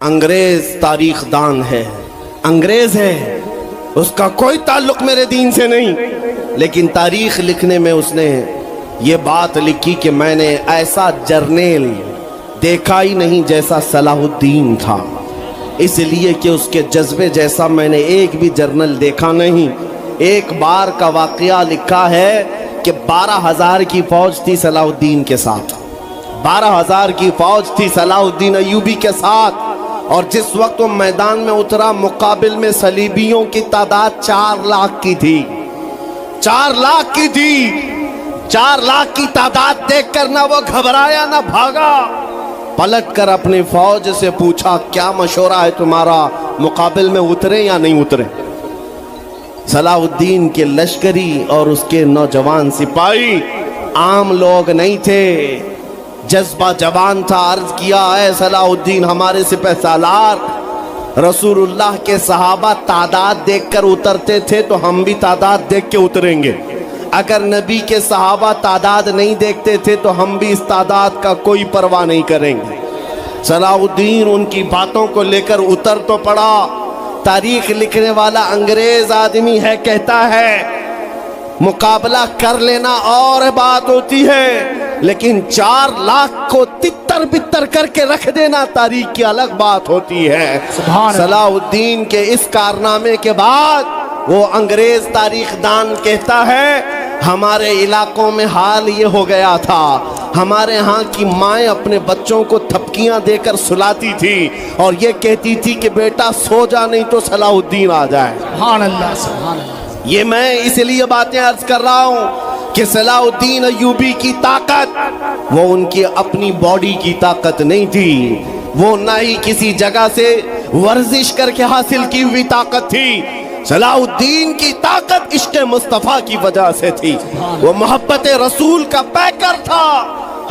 انگریز تاریخ دان ہے، انگریز ہے، اس کا کوئی تعلق میرے دین سے نہیں، لیکن تاریخ لکھنے میں اس نے یہ بات لکھی کہ میں نے ایسا جرنیل دیکھا ہی نہیں جیسا صلاح الدین تھا، اس لیے کہ اس کے جذبے جیسا میں نے ایک بھی جرنل دیکھا نہیں۔ ایک بار کا واقعہ لکھا ہے کہ 12,000 کی فوج تھی صلاح الدین کے ساتھ، 12,000 کی فوج تھی صلاح الدین ایوبی کے ساتھ، اور جس وقت وہ میدان میں اترا مقابل میں صلیبیوں کی تعداد 4 لاکھ کی تھی، 4 لاکھ کی تھی۔ 4 لاکھ کی تعداد دیکھ کر نہ وہ گھبرایا نہ بھاگا، پلٹ کر اپنی فوج سے پوچھا کیا مشورہ ہے تمہارا، مقابل میں اترے یا نہیں اترے؟ صلاح الدین کے لشکری اور اس کے نوجوان سپاہی عام لوگ نہیں تھے، جذبہ جوان تھا۔ عرض کیا اے صلاح الدین ہمارے سپہ سالار، رسول اللہ کے صحابہ تعداد دیکھ کر اترتے تھے تو ہم بھی تعداد دیکھ کے اتریں گے، اگر نبی کے صحابہ تعداد نہیں دیکھتے تھے تو ہم بھی اس تعداد کا کوئی پرواہ نہیں کریں گے۔ صلاح الدین ان کی باتوں کو لے کر اتر تو پڑا۔ تاریخ لکھنے والا انگریز آدمی ہے، کہتا ہے مقابلہ کر لینا اور بات ہوتی ہے، لیکن 4 لاکھ کو تتر بتر کر کے رکھ دینا تاریخ کی الگ بات ہوتی ہے۔ صلاح الدین کے اس کارنامے کے بعد وہ انگریز تاریخ دان کہتا ہے ہمارے علاقوں میں حال یہ ہو گیا تھا، ہمارے ہاں کی مائیں اپنے بچوں کو تھپکیاں دے کر سلاتی تھی اور یہ کہتی تھی کہ بیٹا سو جا نہیں تو صلاح الدین آ جائے۔ سبحان اللہ، سبحان اللہ۔ یہ میں اس لیے باتیں عرض کر رہا ہوں کہ صلاح الدین ایوبی کی طاقت وہ ان کی اپنی باڈی کی طاقت نہیں تھی، وہ نہ ہی کسی جگہ سے ورزش کر کے حاصل کی ہوئی طاقت تھی۔ صلاح الدین کی طاقت عشق مصطفیٰ کی وجہ سے تھی، وہ محبت رسول کا پیکر تھا۔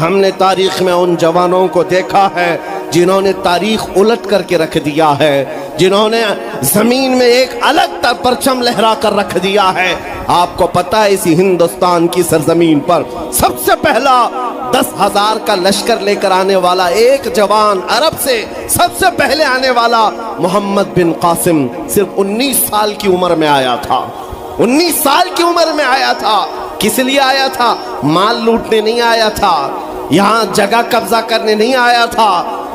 ہم نے تاریخ میں ان جوانوں کو دیکھا ہے جنہوں نے تاریخ الٹ کر کے رکھ دیا ہے، جنہوں نے زمین میں ایک الگ پرچم لہرا کر رکھ دیا ہے۔ آپ کو پتہ ہے اسی ہندوستان کی سرزمین پر سب سے پہلا 10,000 کا لشکر لے کر آنے والا ایک جوان عرب سے سب سے پہلے آنے والا محمد بن قاسم صرف 19 سال کی عمر میں آیا تھا، 19 سال کی عمر میں آیا تھا۔ کس لیے آیا تھا؟ مال لوٹنے نہیں آیا تھا، یہاں جگہ قبضہ کرنے نہیں آیا تھا،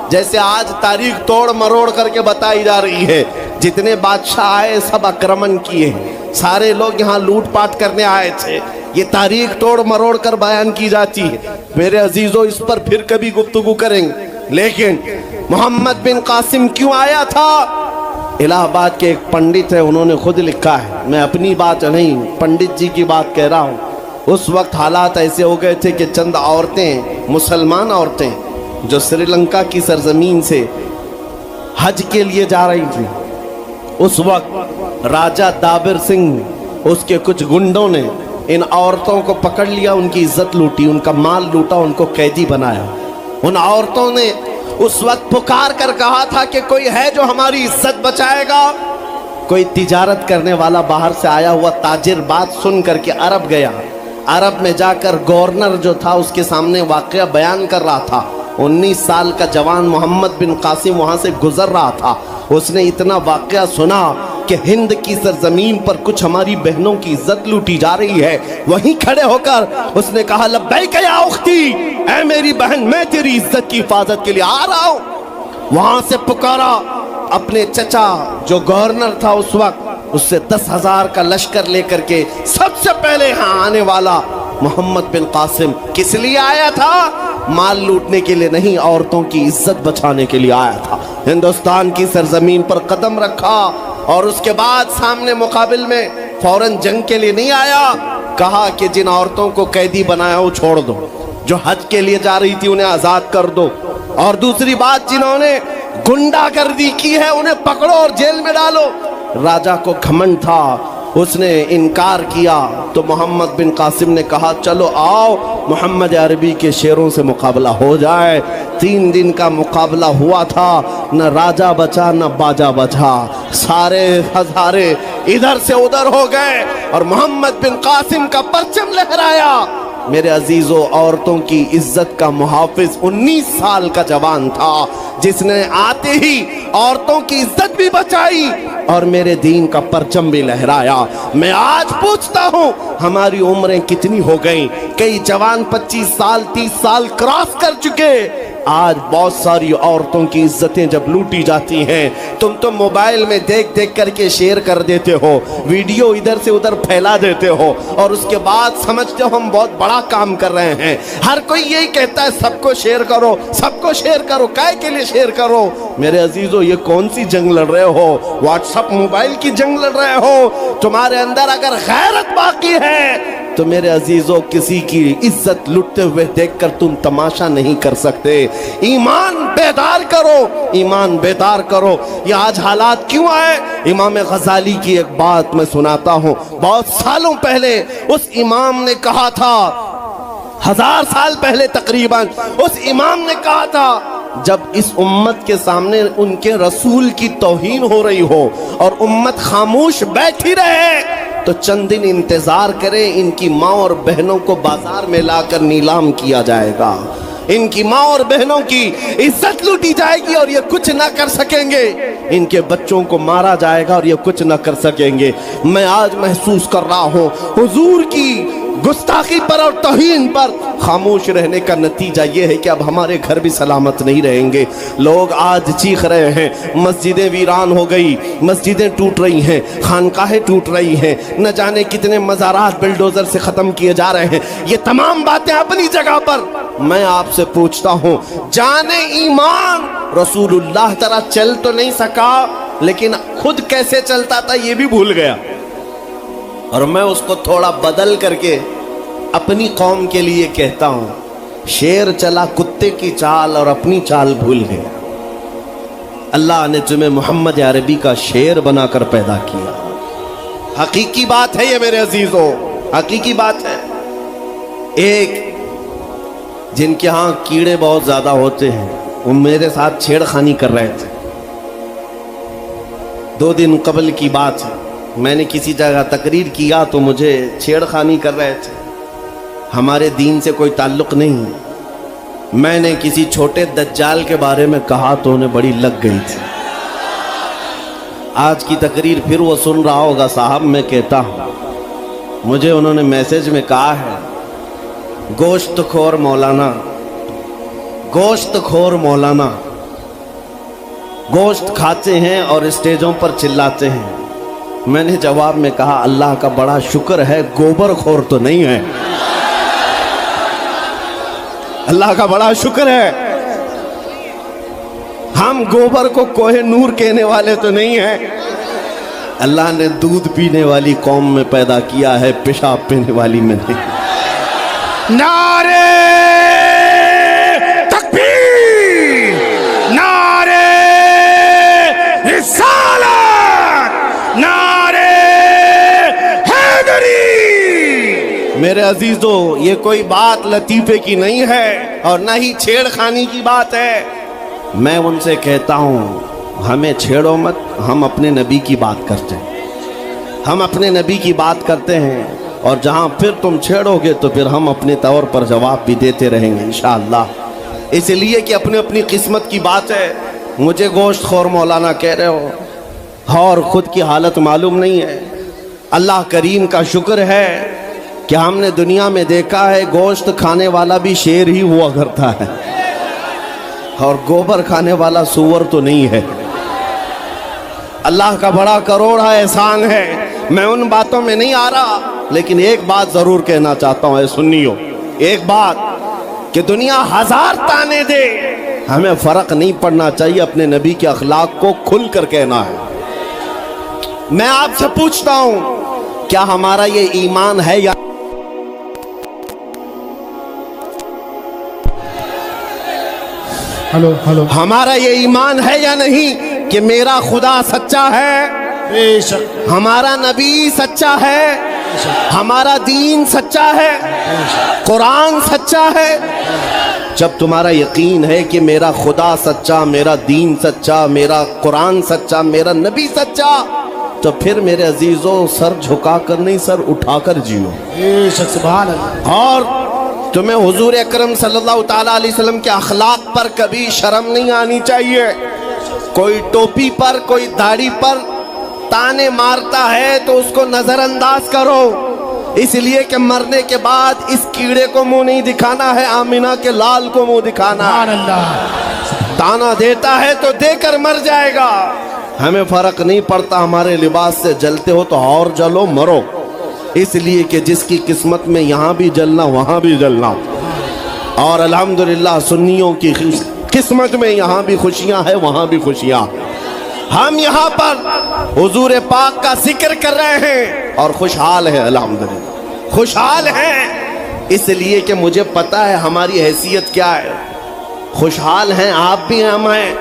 جیسے آج تاریخ توڑ مروڑ کر کے بتائی جا رہی ہے۔ جتنے بادشاہ آئے سب اکرمن کیے، سارے لوگ یہاں لوٹ پاٹ کرنے آئے تھے، یہ تاریخ توڑ مروڑ کر بیان کی جاتی ہے۔ میرے عزیزو اس پر پھر کبھی گفتگو کریں گے، لیکن محمد بن قاسم کیوں آیا تھا؟ الہ آباد کے ایک پنڈت ہے، انہوں نے خود لکھا ہے، میں اپنی بات نہیں پنڈت جی کی بات کہہ رہا ہوں۔ اس وقت حالات ایسے ہو گئے تھے کہ چند عورتیں، مسلمان عورتیں جو سری لنکا کی سرزمین سے حج کے لیے جا رہی تھیں، اس وقت راجہ دابر سنگھ اس کے کچھ گنڈوں نے ان عورتوں کو پکڑ لیا، ان کی عزت لوٹی، ان کا مال لوٹا، ان کو قیدی بنایا۔ ان عورتوں نے اس وقت پکار کر کہا تھا کہ کوئی ہے جو ہماری عزت بچائے گا۔ کوئی تجارت کرنے والا باہر سے آیا ہوا تاجر بات سن کر کے عرب گیا، عرب میں جا کر گورنر جو تھا اس کے سامنے واقعہ بیان کر رہا تھا۔ 19 سال کا جوان محمد بن قاسم وہاں سے گزر رہا تھا، اس نے اتنا واقعہ سنا کہ ہند کی سرزمین پر کچھ ہماری بہنوں کی عزت لوٹی جا رہی ہے، وہیں کھڑے ہو کر اس نے کہا لبیک یا اختی، اے میری بہن میں تیری عزت کی حفاظت کے لیے آ رہا ہوں۔ وہاں سے پکارا اپنے چچا جو گورنر تھا اس وقت، اس سے 10,000 کا لشکر لے کر کے سب سے پہلے یہاں آنے والا محمد بن قاسم کس لیے آیا تھا؟ مال لوٹنے کے لیے نہیں، عورتوں کی عزت بچانے کے لیے آیا تھا۔ ہندوستان کی سرزمین پر قدم رکھا اور اس کے بعد سامنے مقابل میں فوراً جنگ کے لیے نہیں آیا، کہا کہ جن عورتوں کو قیدی بنایا وہ چھوڑ دو، جو حج کے لیے جا رہی تھی انہیں آزاد کر دو، اور دوسری بات جنہوں نے گنڈا گردی کی ہے انہیں پکڑو اور جیل میں ڈالو۔ راجہ کو گھمنڈ تھا، اس نے انکار کیا تو محمد بن قاسم نے کہا چلو آؤ محمد عربی کے شیروں سے مقابلہ ہو جائے۔ 3 دن کا مقابلہ ہوا تھا، نہ راجہ بچا نہ باجا بچا، سارے ہزارے ادھر سے ادھر ہو گئے اور محمد بن قاسم کا پرچم لہرایا۔ میرے عزیزو عورتوں کی عزت کا محافظ 19 سال کا جوان تھا، جس نے آتے ہی عورتوں کی عزت بھی بچائی اور میرے دین کا پرچم بھی لہرایا۔ میں آج پوچھتا ہوں ہماری عمریں کتنی ہو گئیں؟ کئی جوان 25 سال 30 سال کراس کر چکے۔ آج بہت ساری عورتوں کی عزتیں جب لوٹی جاتی ہیں، تم تو موبائل میں دیکھ دیکھ کر کے شیئر کر دیتے ہو، ویڈیو ادھر سے ادھر پھیلا دیتے ہو اور اس کے بعد سمجھتے ہو ہم بہت بڑا کام کر رہے ہیں۔ ہر کوئی یہی کہتا ہے سب کو شیئر کرو، سب کو شیئر کرو، کائے کے لیے شیئر کرو؟ میرے عزیزو، یہ کون سی جنگ لڑ رہے ہو؟ واٹس ایپ موبائل کی جنگ لڑ رہے ہو؟ تمہارے اندر اگر غیرت باقی ہے تو میرے عزیزو کسی کی عزت لٹتے ہوئے دیکھ کر تم تماشا نہیں کر سکتے۔ ایمان بیدار کرو، ایمان بیدار کرو۔ یہ آج حالات کیوں آئے؟ امام غزالی کی ایک بات میں سناتا ہوں۔ بہت سالوں پہلے اس امام نے کہا تھا، 1000 سال پہلے تقریباً اس امام نے کہا تھا، جب اس امت کے سامنے ان کے رسول کی توہین ہو رہی ہو اور امت خاموش بیٹھی رہے تو چند دن انتظار کرے، ان کی ماں اور بہنوں کو بازار میں لا کر نیلام کیا جائے گا، ان کی ماں اور بہنوں کی عزت لوٹی جائے گی اور یہ کچھ نہ کر سکیں گے، ان کے بچوں کو مارا جائے گا اور یہ کچھ نہ کر سکیں گے۔ میں آج محسوس کر رہا ہوں حضور کی گستاخی پر اور توہین پر خاموش رہنے کا نتیجہ یہ ہے کہ اب ہمارے گھر بھی سلامت نہیں رہیں گے۔ لوگ آج چیخ رہے ہیں، مسجدیں ویران ہو گئی، مسجدیں ٹوٹ رہی ہیں، خانقاہیں ٹوٹ رہی ہیں، نہ جانے کتنے مزارات بلڈوزر سے ختم کیے جا رہے ہیں۔ یہ تمام باتیں اپنی جگہ پر، میں آپ سے پوچھتا ہوں، جان ایمان رسول اللہ طرح چل تو نہیں سکا، لیکن خود کیسے چلتا تھا یہ بھی بھول گیا، اور میں اس کو تھوڑا بدل کر کے اپنی قوم کے لیے کہتا ہوں، شیر چلا کتے کی چال اور اپنی چال بھول گیا۔ اللہ نے تمہیں محمد عربی کا شیر بنا کر پیدا کیا۔ حقیقی بات ہے یہ میرے عزیزوں، حقیقی بات ہے۔ ایک جن کے ہاں کیڑے بہت زیادہ ہوتے ہیں، وہ میرے ساتھ چھیڑ خانی کر رہے تھے۔ 2 دن قبل کی بات ہے، میں نے کسی جگہ تقریر کیا تو مجھے چھیڑ خانی کر رہے تھے۔ ہمارے دین سے کوئی تعلق نہیں۔ میں نے کسی چھوٹے دجال کے بارے میں کہا تو انہیں بڑی لگ گئی تھی۔ آج کی تقریر پھر وہ سن رہا ہوگا، صاحب میں کہتا ہوں، مجھے انہوں نے میسج میں کہا ہے، گوشت خور مولانا، گوشت خور مولانا، گوشت کھاتے ہیں اور اسٹیجوں پر چلاتے ہیں۔ میں نے جواب میں کہا، اللہ کا بڑا شکر ہے گوبر خور تو نہیں ہے، اللہ کا بڑا شکر ہے ہم گوبر کو کوہ نور کہنے والے تو نہیں ہیں۔ اللہ نے دودھ پینے والی قوم میں پیدا کیا ہے، پیشاب پینے والی میں نہیں۔ نعرے تکبیر، نعرے رسالت، نعرے حیدری۔ میرے عزیزو، یہ کوئی بات لطیفے کی نہیں ہے اور نہ ہی چھیڑ خانی کی بات ہے۔ میں ان سے کہتا ہوں، ہمیں چھیڑو مت، ہم اپنے نبی کی بات کرتے ہیں، ہم اپنے نبی کی بات کرتے ہیں، اور جہاں پھر تم چھیڑو گے تو پھر ہم اپنے طور پر جواب بھی دیتے رہیں گے انشاءاللہ۔ اس لیے کہ اپنی اپنی قسمت کی بات ہے۔ مجھے گوشت خور مولانا کہہ رہے ہو اور خود کی حالت معلوم نہیں ہے۔ اللہ کریم کا شکر ہے کہ ہم نے دنیا میں دیکھا ہے گوشت کھانے والا بھی شیر ہی ہوا کرتا ہے اور گوبر کھانے والا سور تو نہیں ہے۔ اللہ کا بڑا کروڑا احسان ہے۔ میں ان باتوں میں نہیں آ رہا، لیکن ایک بات ضرور کہنا چاہتا ہوں اے سنیو، ایک بات کہ دنیا 1000 تانے دے، ہمیں فرق نہیں پڑنا چاہیے، اپنے نبی کے اخلاق کو کھل کر کہنا ہے۔ میں آپ سے پوچھتا ہوں، کیا ہمارا یہ ایمان ہے یا ہمارا یہ ایمان ہے یا نہیں کہ میرا خدا سچا ہے، بے شک ہمارا نبی سچا ہے، ہمارا دین سچا ہے، قرآن سچا ہے؟ جب تمہارا یقین ہے کہ میرا خدا سچا، میرا دین سچا، میرا قرآن سچا، میرا نبی سچا، تو پھر میرے عزیزوں سر جھکا کر نہیں، سر اٹھا کر جیو۔ بے شک سبحان اللہ۔ اور تمہیں حضور اکرم صلی اللہ تعالیٰ علیہ وسلم کے اخلاق پر کبھی شرم نہیں آنی چاہیے۔ کوئی ٹوپی پر کوئی داڑھی پر تانے مارتا ہے تو اس کو نظر انداز کرو، اس لیے کہ مرنے کے بعد اس کیڑے کو منہ نہیں دکھانا ہے، آمینہ کے لال کو منہ دکھانا سبحان ہے۔ اللہ، تانا دیتا ہے تو دے کر مر جائے گا، ہمیں فرق نہیں پڑتا، ہمارے لباس سے جلتے ہو تو اور جلو مرو، اس لیے کہ جس کی قسمت میں یہاں بھی جلنا وہاں بھی جلنا، اور الحمدللہ سنیوں کی قسمت میں یہاں بھی خوشیاں ہیں وہاں بھی خوشیاں۔ ہم یہاں پر حضور پاک کا ذکر کر رہے ہیں اور خوشحال ہیں، الحمدللہ خوشحال ہیں، اس لیے کہ مجھے پتا ہے ہماری حیثیت کیا ہے، خوشحال ہیں آپ بھی، ہم ہیں۔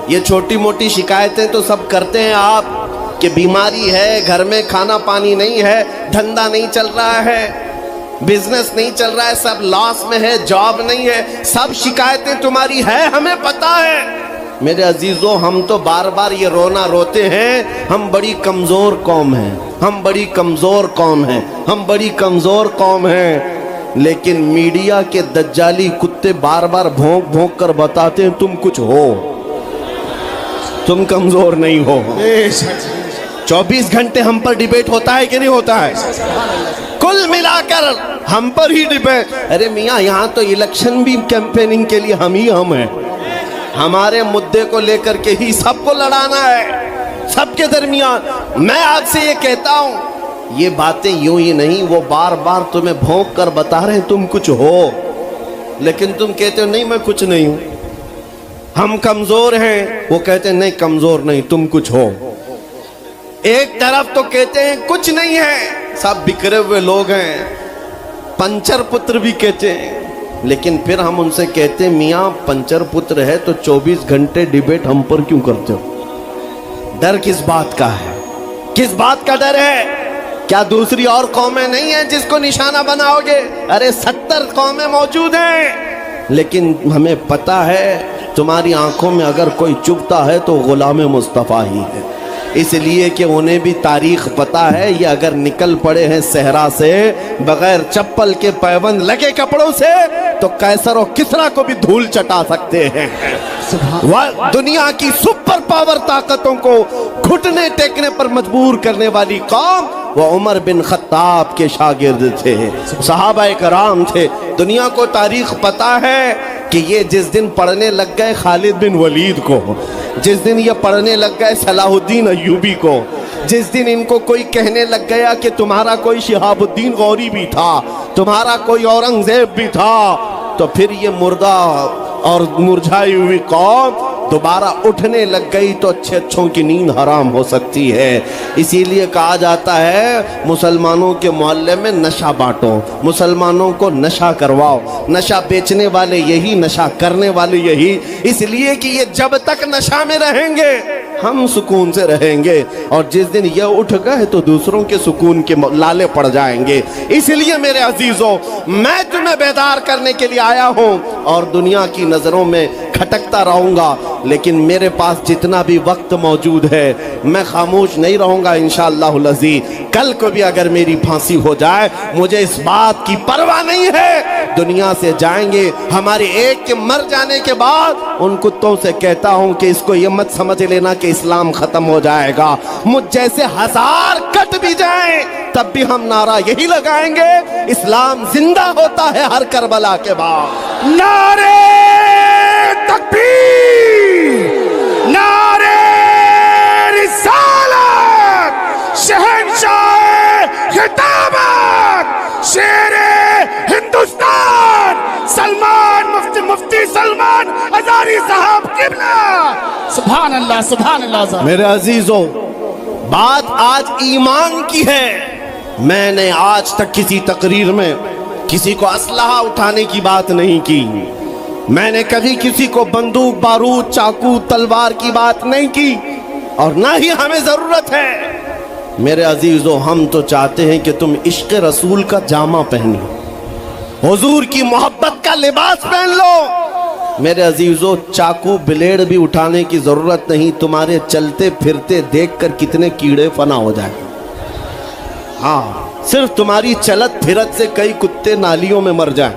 یہ چھوٹی موٹی شکایتیں تو سب کرتے ہیں آپ کہ بیماری ہے، گھر میں کھانا پانی نہیں ہے، دھندا نہیں چل رہا ہے، بزنس نہیں چل رہا ہے، سب لاس میں ہے، جاب نہیں ہے، سب شکایتیں تمہاری ہے، ہمیں پتا ہے۔ میرے عزیزوں، ہم تو بار بار یہ رونا روتے ہیں، ہم بڑی کمزور قوم ہیں، ہم بڑی کمزور قوم ہیں، ہم بڑی کمزور قوم ہیں، لیکن میڈیا کے دجالی کتے بار بار بھونک بھونک کر بتاتے ہیں تم کچھ ہو، تم کمزور نہیں ہو۔ بے شک، 24 گھنٹے ہم پر ڈیبیٹ ہوتا ہے کہ نہیں ہوتا ہے؟ کل ملا کر ہم پر ہی ڈیبیٹ۔ ارے میاں، یہاں تو الیکشن بھی کیمپیننگ کے لیے ہم ہیں، ہمارے مدعے کو لے کر کے ہی سب کو لڑانا ہے، سب کے درمیان۔ میں آپ سے یہ کہتا ہوں، یہ باتیں یوں ہی نہیں، وہ بار بار تمہیں بھونک کر بتا رہے ہیں تم کچھ ہو، لیکن تم کہتے ہو نہیں میں کچھ نہیں ہوں، ہم کمزور ہیں، وہ کہتے ہیں نہیں کمزور نہیں تم کچھ ہو۔ ایک طرف تو کہتے ہیں کچھ نہیں ہے، سب بکھرے ہوئے لوگ ہیں، پنچر پتر بھی کہتے ہیں، لیکن پھر ہم ان سے کہتے ہیں میاں پنچر پتر ہے تو 24 گھنٹے ڈیبیٹ ہم پر کیوں کرتے ہو؟ ڈر کس بات کا ہے؟ کس بات کا ڈر ہے؟ کیا دوسری اور قومیں نہیں ہیں جس کو نشانہ بناؤ گے؟ ارے 70 قومیں موجود ہیں، لیکن ہمیں پتا ہے تمہاری آنکھوں میں اگر کوئی چبھتا ہے تو غلام مصطفیٰ ہی ہے، اس لیے کہ انہیں بھی تاریخ پتا ہے، یہ اگر نکل پڑے ہیں صحرا سے بغیر چپل کے پیوند لگے کپڑوں سے تو قیصر و کسریٰ کو بھی دھول چٹا سکتے ہیں۔ دنیا کی سپر پاور طاقتوں کو گھٹنے ٹیکنے پر مجبور کرنے والی قوم وہ عمر بن خطاب کے شاگرد تھے، صحابہ کرام تھے۔ دنیا کو تاریخ پتا ہے کہ یہ جس دن پڑھنے لگ گئے خالد بن ولید کو، جس دن یہ پڑھنے لگ گئے صلاح الدین ایوبی کو، جس دن ان کو کوئی کہنے لگ گیا کہ تمہارا کوئی شہاب الدین غوری بھی تھا، تمہارا کوئی اورنگزیب بھی تھا، تو پھر یہ مردہ اور مرجھائی ہوئی قوم دوبارہ اٹھنے لگ گئی تو اچھے اچھوں کی نیند حرام ہو سکتی ہے۔ اسی لیے کہا جاتا ہے مسلمانوں کے محلے میں نشہ بانٹو، مسلمانوں کو نشہ کرواؤ، نشہ بیچنے والے یہی، نشہ کرنے والے یہی، اس لیے کہ یہ جب تک نشہ میں رہیں گے ہم سکون سے رہیں گے، اور جس دن یہ اٹھ گئے تو دوسروں کے سکون کے لالے پڑ جائیں گے۔ اس لیے میرے عزیزوں، میں تمہیں بیدار کرنے کے لیے آیا ہوں اور دنیا کی نظروں میں کھٹکتا رہوں گا، لیکن میرے پاس جتنا بھی وقت موجود ہے میں خاموش نہیں رہوں گا انشاءاللہ العزیز۔ کل کو بھی اگر میری پھانسی ہو جائے مجھے اس بات کی پرواہ نہیں ہے، دنیا سے جائیں گے، ہمارے ایک کے مر جانے کے بعد ان کتوں سے کہتا ہوں کہ اس کو یہ مت سمجھ لینا کہ اسلام ختم ہو جائے گا، مجھ جیسے 1000 کٹ بھی جائیں تب بھی ہم نعرہ یہی لگائیں گے، اسلام زندہ ہوتا ہے ہر کربلا کے بعد۔ نعرے تکبیر، نعرے رسالت، شہنشاہ خطابت، شیر ہندوستان سلمان مفتی سلمان ازاری صاحب قبلہ۔ سبحان اللہ، سبحان اللہ۔ میرے عزیزوں، بات آج ایمان کی ہے۔ میں نے آج تک کسی تقریر میں کسی کو اسلحہ اٹھانے کی بات نہیں کی، میں نے کبھی کسی کو بندوق، بارود، چاقو، تلوار کی بات نہیں کی، اور نہ ہی ہمیں ضرورت ہے۔ میرے عزیزوں، ہم تو چاہتے ہیں کہ تم عشق رسول کا جامہ پہنو، حضور کی محبت کا لباس پہن لو۔ میرے عزیزوں، چاقو بلیڈ بھی اٹھانے کی ضرورت نہیں، تمہارے چلتے پھرتے دیکھ کر کتنے کیڑے فنا ہو جائیں۔ ہاں، صرف تمہاری چلت پھرت سے کئی کتے نالیوں میں مر جائیں،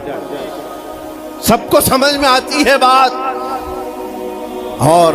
سب کو سمجھ میں آتی ہے بات۔ اور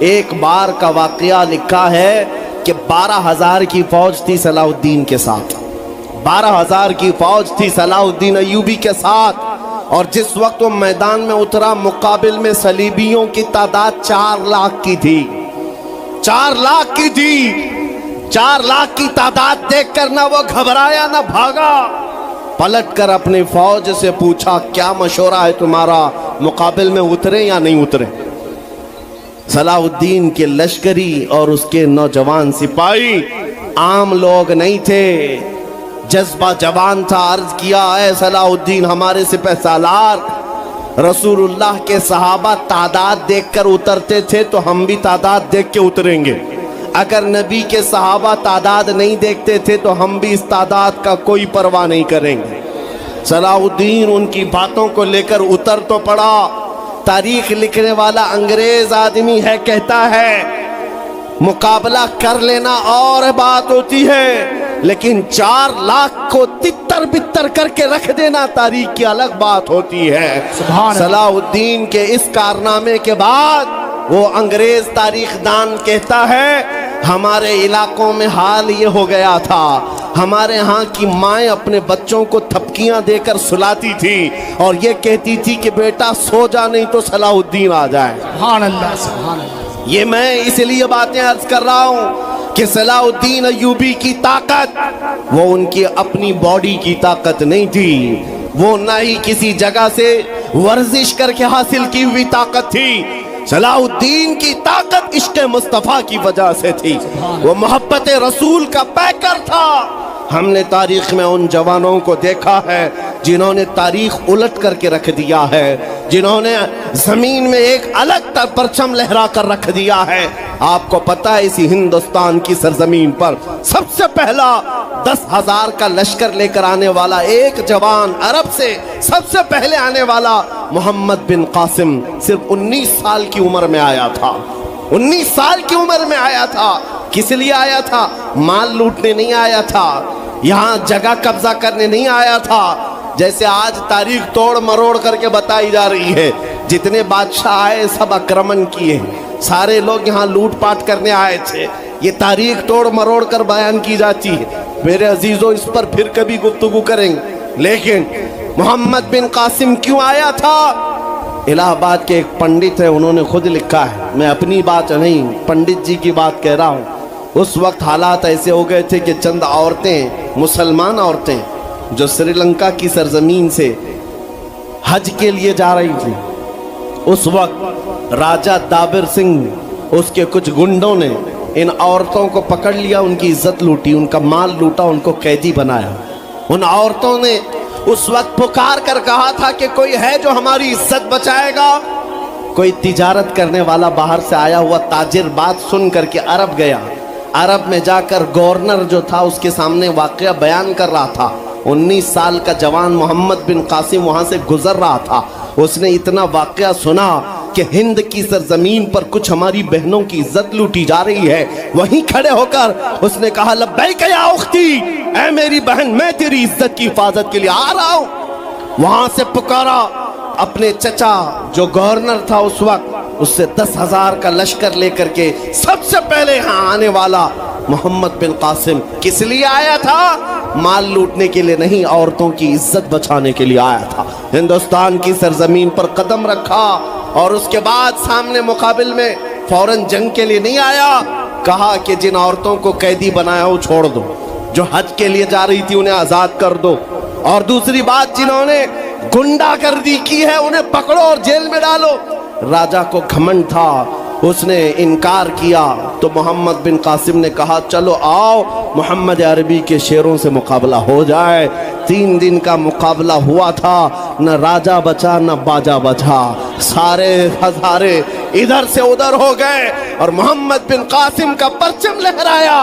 ایک بار کا واقعہ لکھا ہے کہ 12,000 کی فوج تھی صلاح الدین کے ساتھ، 12,000 کی فوج تھی صلاح الدین ایوبی کے ساتھ، اور جس وقت وہ میدان میں اترا مقابل میں صلیبیوں کی تعداد 4 لاکھ کی تھی، 4 لاکھ کی تھی۔ 4 لاکھ کی تعداد دیکھ کر نہ وہ گھبرایا نہ بھاگا، پلٹ کر اپنی فوج سے پوچھا کیا مشورہ ہے تمہارا، مقابل میں اترے یا نہیں اترے؟ صلاح الدین کے لشکری اور اس کے نوجوان سپاہی عام لوگ نہیں تھے، جذبہ جوان تھا۔ عرض کیا اے صلاح الدین ہمارے سپہ سالار، رسول اللہ کے صحابہ تعداد دیکھ کر اترتے تھے تو ہم بھی تعداد دیکھ کے اتریں گے، اگر نبی کے صحابہ تعداد نہیں دیکھتے تھے تو ہم بھی اس تعداد کا کوئی پرواہ نہیں کریں گے۔ صلاح الدین ان کی باتوں کو لے کر اتر تو پڑا۔ تاریخ لکھنے والا انگریز آدمی ہے، کہتا ہے مقابلہ کر لینا اور بات ہوتی ہے، لیکن 4 لاکھ کو تتر بتر کر کے رکھ دینا تاریخ کی الگ بات ہوتی ہے۔ صلاح الدین کے اس کارنامے کے بعد وہ انگریز تاریخ دان کہتا ہے ہمارے علاقوں میں حال یہ ہو گیا تھا، ہمارے ہاں کی مائیں اپنے بچوں کو تھپکیاں دے کر سلاتی تھی اور یہ کہتی تھی کہ بیٹا سو جا نہیں تو صلاح الدین آ جائے۔ سبحان اللہ، سبحان اللہ۔ یہ میں اس لیے باتیں عرض کر رہا ہوں کہ صلاح الدین ایوبی کی طاقت وہ ان کی اپنی باڈی کی طاقت نہیں تھی، وہ نہ ہی کسی جگہ سے ورزش کر کے حاصل کی ہوئی طاقت تھی۔ صلاح الدین کی طاقت عشق مصطفیٰ کی وجہ سے تھی، وہ محبت رسول کا پیکر تھا۔ ہم نے تاریخ میں ان جوانوں کو دیکھا ہے جنہوں نے تاریخ الٹ کر کے رکھ دیا ہے، جنہوں نے زمین میں ایک الگ پرچم لہرا کر رکھ دیا ہے۔ آپ کو پتہ ہے اسی ہندوستان کی سرزمین پر سب سے پہلا 10,000 کا لشکر لے کر آنے والا ایک جوان عرب سے سب سے پہلے آنے والا محمد بن قاسم صرف 19 سال کی عمر میں آیا تھا، 19 سال کی عمر میں آیا تھا۔ کس لیے آیا تھا؟ مال لوٹنے نہیں آیا تھا، یہاں جگہ قبضہ کرنے نہیں آیا تھا، جیسے آج تاریخ توڑ مروڑ کر کے بتائی جا رہی ہے۔ جتنے بادشاہ آئے سب اکرمن کیے، سارے لوگ یہاں لوٹ پاٹ کرنے آئے تھے، یہ تاریخ توڑ مروڑ کر بیان کی جاتی ہے۔ میرے عزیزوں اس پر پھر کبھی گفتگو کریں گے، لیکن محمد بن قاسم کیوں آیا تھا؟ الہ آباد کے ایک پنڈت ہیں، انہوں نے خود لکھا ہے، میں اپنی بات نہیں پنڈت جی کی بات کہہ رہا ہوں۔ اس وقت حالات ایسے ہو گئے تھے کہ چند عورتیں، مسلمان عورتیں جو سری لنکا کی سرزمین سے حج کے لیے جا رہی تھی، اس وقت راجہ دابر سنگھ اس کے کچھ گنڈوں نے ان عورتوں کو پکڑ لیا، ان کی عزت لوٹی، ان کا مال لوٹا، ان کو قیدی بنایا۔ ان عورتوں نے اس وقت پکار کر کہا تھا کہ کوئی ہے جو ہماری عزت بچائے گا؟ کوئی تجارت کرنے والا باہر سے آیا ہوا تاجر بات سن کر کے عرب گیا، عرب میں جا کر گورنر جو تھا اس کے سامنے واقعہ بیان کر رہا تھا۔ 19 سال کا جوان محمد بن قاسم وہاں سے گزر رہا تھا، اس نے اتنا واقعہ سنا کہ ہند کی سرزمین پر کچھ ہماری بہنوں کی عزت لوٹی جا رہی ہے، وہیں کھڑے ہو کر اس نے کہا لبیک یا اختی، اے میری بہن میں تیری عزت کی حفاظت کے لیے آ رہا ہوں۔ وہاں سے پکارا اپنے چچا جو گورنر تھا اس وقت، اس سے 10,000 کا لشکر لے کر کے سب سے پہلے یہاں آنے والا محمد بن قاسم کس لیے آیا تھا؟ مال لوٹنے کے لیے نہیں، عورتوں کی عزت بچانے کے لیے آیا تھا۔ ہندوستان کی سرزمین پر قدم رکھا اور اس کے بعد سامنے مقابل میں فوراً جنگ کے لیے نہیں آیا، کہا کہ جن عورتوں کو قیدی بنایا وہ چھوڑ دو، جو حج کے لیے جا رہی تھی انہیں آزاد کر دو، اور دوسری بات جنہوں نے گنڈا گردی کی ہے انہیں پکڑو اور جیل میں ڈالو۔ راجہ کو گھمنڈ تھا، اس نے انکار کیا تو محمد بن قاسم نے کہا چلو آؤ محمد عربی کے شیروں سے مقابلہ ہو جائے۔ 3 دن کا مقابلہ ہوا تھا، نہ راجہ بچا نہ باجا بچا، سارے ہزارے ادھر سے ادھر ہو گئے اور محمد بن قاسم کا پرچم لہرایا۔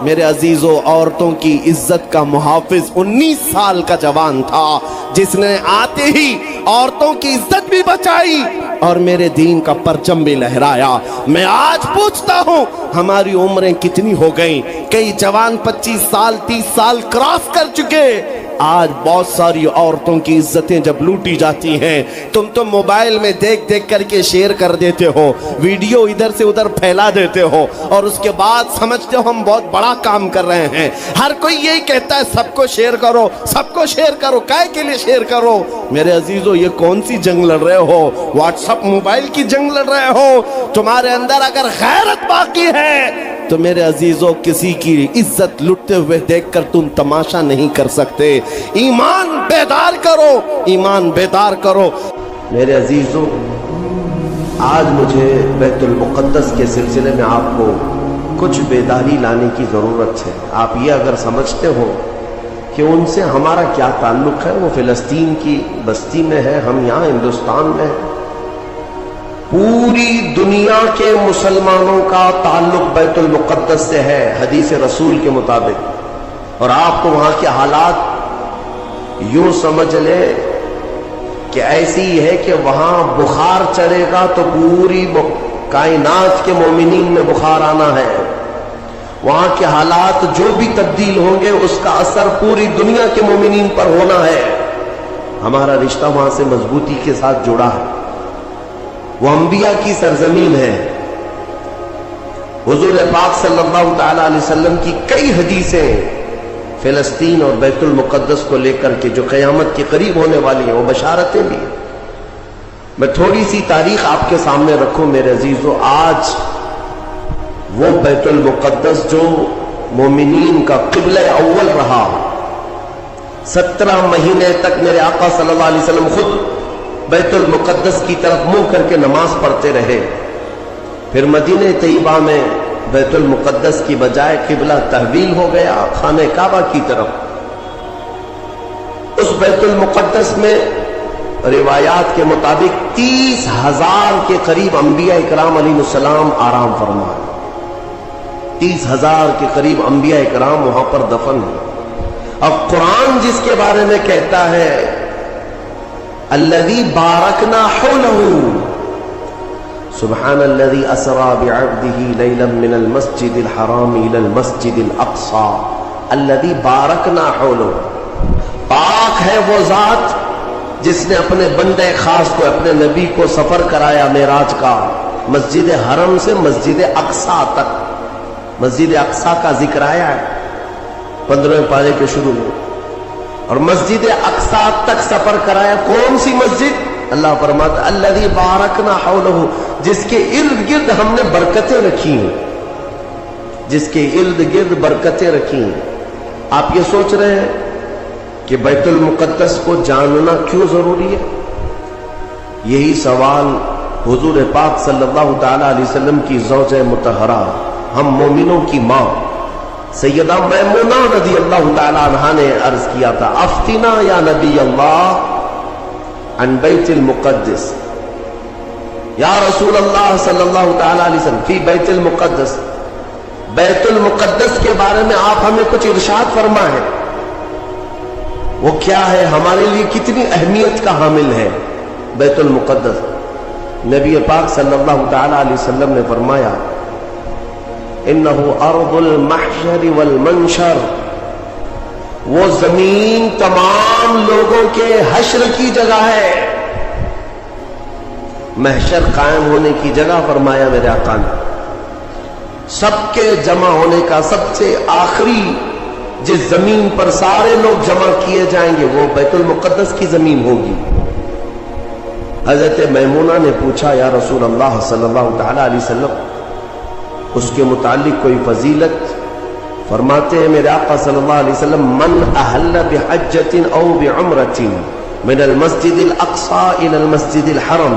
میرے عزیزو، عورتوں کی عزت کا محافظ 19 سال کا جوان تھا جس نے آتے ہی عورتوں کی عزت بھی بچائی اور میرے دین کا پرچم بھی لہرایا۔ میں آج پوچھتا ہوں ہماری عمریں کتنی ہو گئیں؟ کئی جوان 25 سال 30 سال کراس کر چکے، آج بہت ساری عورتوں کی عزتیں جب لوٹی جاتی ہیں، تم تو موبائل میں دیکھ دیکھ کر کے شیئر کر دیتے ہو، ویڈیو ادھر سے ادھر پھیلا دیتے ہو، اور اس کے بعد سمجھتے ہو ہم بہت بڑا کام کر رہے ہیں۔ ہر کوئی یہی کہتا ہے سب کو شیئر کرو، سب کو شیئر کرو، کائے کے لیے شیئر کرو؟ میرے عزیزو، یہ کون سی جنگ لڑ رہے ہو؟ واٹس اپ موبائل کی جنگ لڑ رہے ہو؟ تمہارے اندر اگر غیرت باقی ہے تو میرے عزیزو، کسی کی عزت لٹتے ہوئے دیکھ کر تم تماشا نہیں کر سکتے۔ ایمان بیدار کرو، ایمان بیدار کرو۔ میرے عزیزو، آج مجھے بیت المقدس کے سلسلے میں آپ کو کچھ بیداری لانے کی ضرورت ہے۔ آپ یہ اگر سمجھتے ہو کہ ان سے ہمارا کیا تعلق ہے، وہ فلسطین کی بستی میں ہے، ہم یہاں ہندوستان میں ہیں، پوری دنیا کے مسلمانوں کا تعلق بیت المقدس سے ہے حدیث رسول کے مطابق، اور آپ کو وہاں کے حالات یوں سمجھ لیں کہ ایسی ہے کہ وہاں بخار چڑھے گا تو پوری کائنات کے مومنین میں بخار آنا ہے۔ وہاں کے حالات جو بھی تبدیل ہوں گے اس کا اثر پوری دنیا کے مومنین پر ہونا ہے۔ ہمارا رشتہ وہاں سے مضبوطی کے ساتھ جڑا ہے، وہ انبیاء کی سرزمین ہے۔ حضور پاک صلی اللہ تعالی علیہ وسلم کی کئی حدیثیں فلسطین اور بیت المقدس کو لے کر کے جو قیامت کے قریب ہونے والی ہیں، وہ بشارتیں بھی ہیں۔ میں تھوڑی سی تاریخ آپ کے سامنے رکھوں میرے عزیزو۔ آج وہ بیت المقدس جو مومنین کا قبلہ اول رہا، 17 مہینے تک میرے آقا صلی اللہ علیہ وسلم خود بیت المقدس کی طرف منہ کر کے نماز پڑھتے رہے، پھر مدینہ طیبہ میں بیت المقدس کی بجائے قبلہ تحویل ہو گیا خانہ کعبہ کی طرف۔ اس بیت المقدس میں روایات کے مطابق 30,000 کے قریب انبیاء اکرام علیہ السلام آرام فرما، 30,000 کے قریب انبیاء اکرام وہاں پر دفن ہیں۔ اب قرآن جس کے بارے میں کہتا ہے الذی بارکنا حولہ، سبحان الذی اسری بعبدہ لیلا من المسجد الحرام الی المسجد الاقصی الذی بارکنا حولہ، پاک ہے وہ ذات جس نے اپنے بندے خاص کو، اپنے نبی کو سفر کرایا معراج کا، مسجد حرم سے مسجد اقصی تک۔ مسجد اقصی کا ذکر آیا ہے 15ویں پارے کے شروع میں، اور مسجد اقصی تک سفر کرایا۔ کون سی مسجد؟ اللہ فرماتا الذی بارکنا حولہ، جس کے ارد گرد ہم نے برکتیں رکھی ہیں، جس کے ارد گرد برکتیں رکھی ہیں۔ آپ یہ سوچ رہے ہیں کہ بیت المقدس کو جاننا کیوں ضروری ہے؟ یہی سوال حضور پاک صلی اللہ تعالی علیہ وسلم کی زوجہ مطہرہ، ہم مومنوں کی ماں سیدہ میمونہ رضی اللہ تعالی عنہا نے عرض کیا تھا، افتنا یا نبی اللہ عن بیت المقدس، یا رسول اللہ صلی اللہ تعالی علیہ وسلم فی بیت المقدس، بیت المقدس کے بارے میں آپ ہمیں کچھ ارشاد فرمائیں، وہ کیا ہے، ہمارے لیے کتنی اہمیت کا حامل ہے بیت المقدس؟ نبی پاک صلی اللہ تعالی علیہ وسلم نے فرمایا انہ ارض المحشر والمنشر، وہ زمین تمام لوگوں کے حشر کی جگہ ہے، محشر قائم ہونے کی جگہ فرمایا میرے آقا نے۔ سب کے جمع ہونے کا سب سے آخری جس زمین پر سارے لوگ جمع کیے جائیں گے وہ بیت المقدس کی زمین ہوگی۔ حضرت میمونہ نے پوچھا یا رسول اللہ صلی اللہ تعالی علیہ وسلم اس کے متعلق کوئی فضیلت؟ فرماتے ہیں میرے آقا صلی اللہ علیہ وسلم من احل بحجۃ او بعمرۃ من المسجد الاقصى الى المسجد الحرم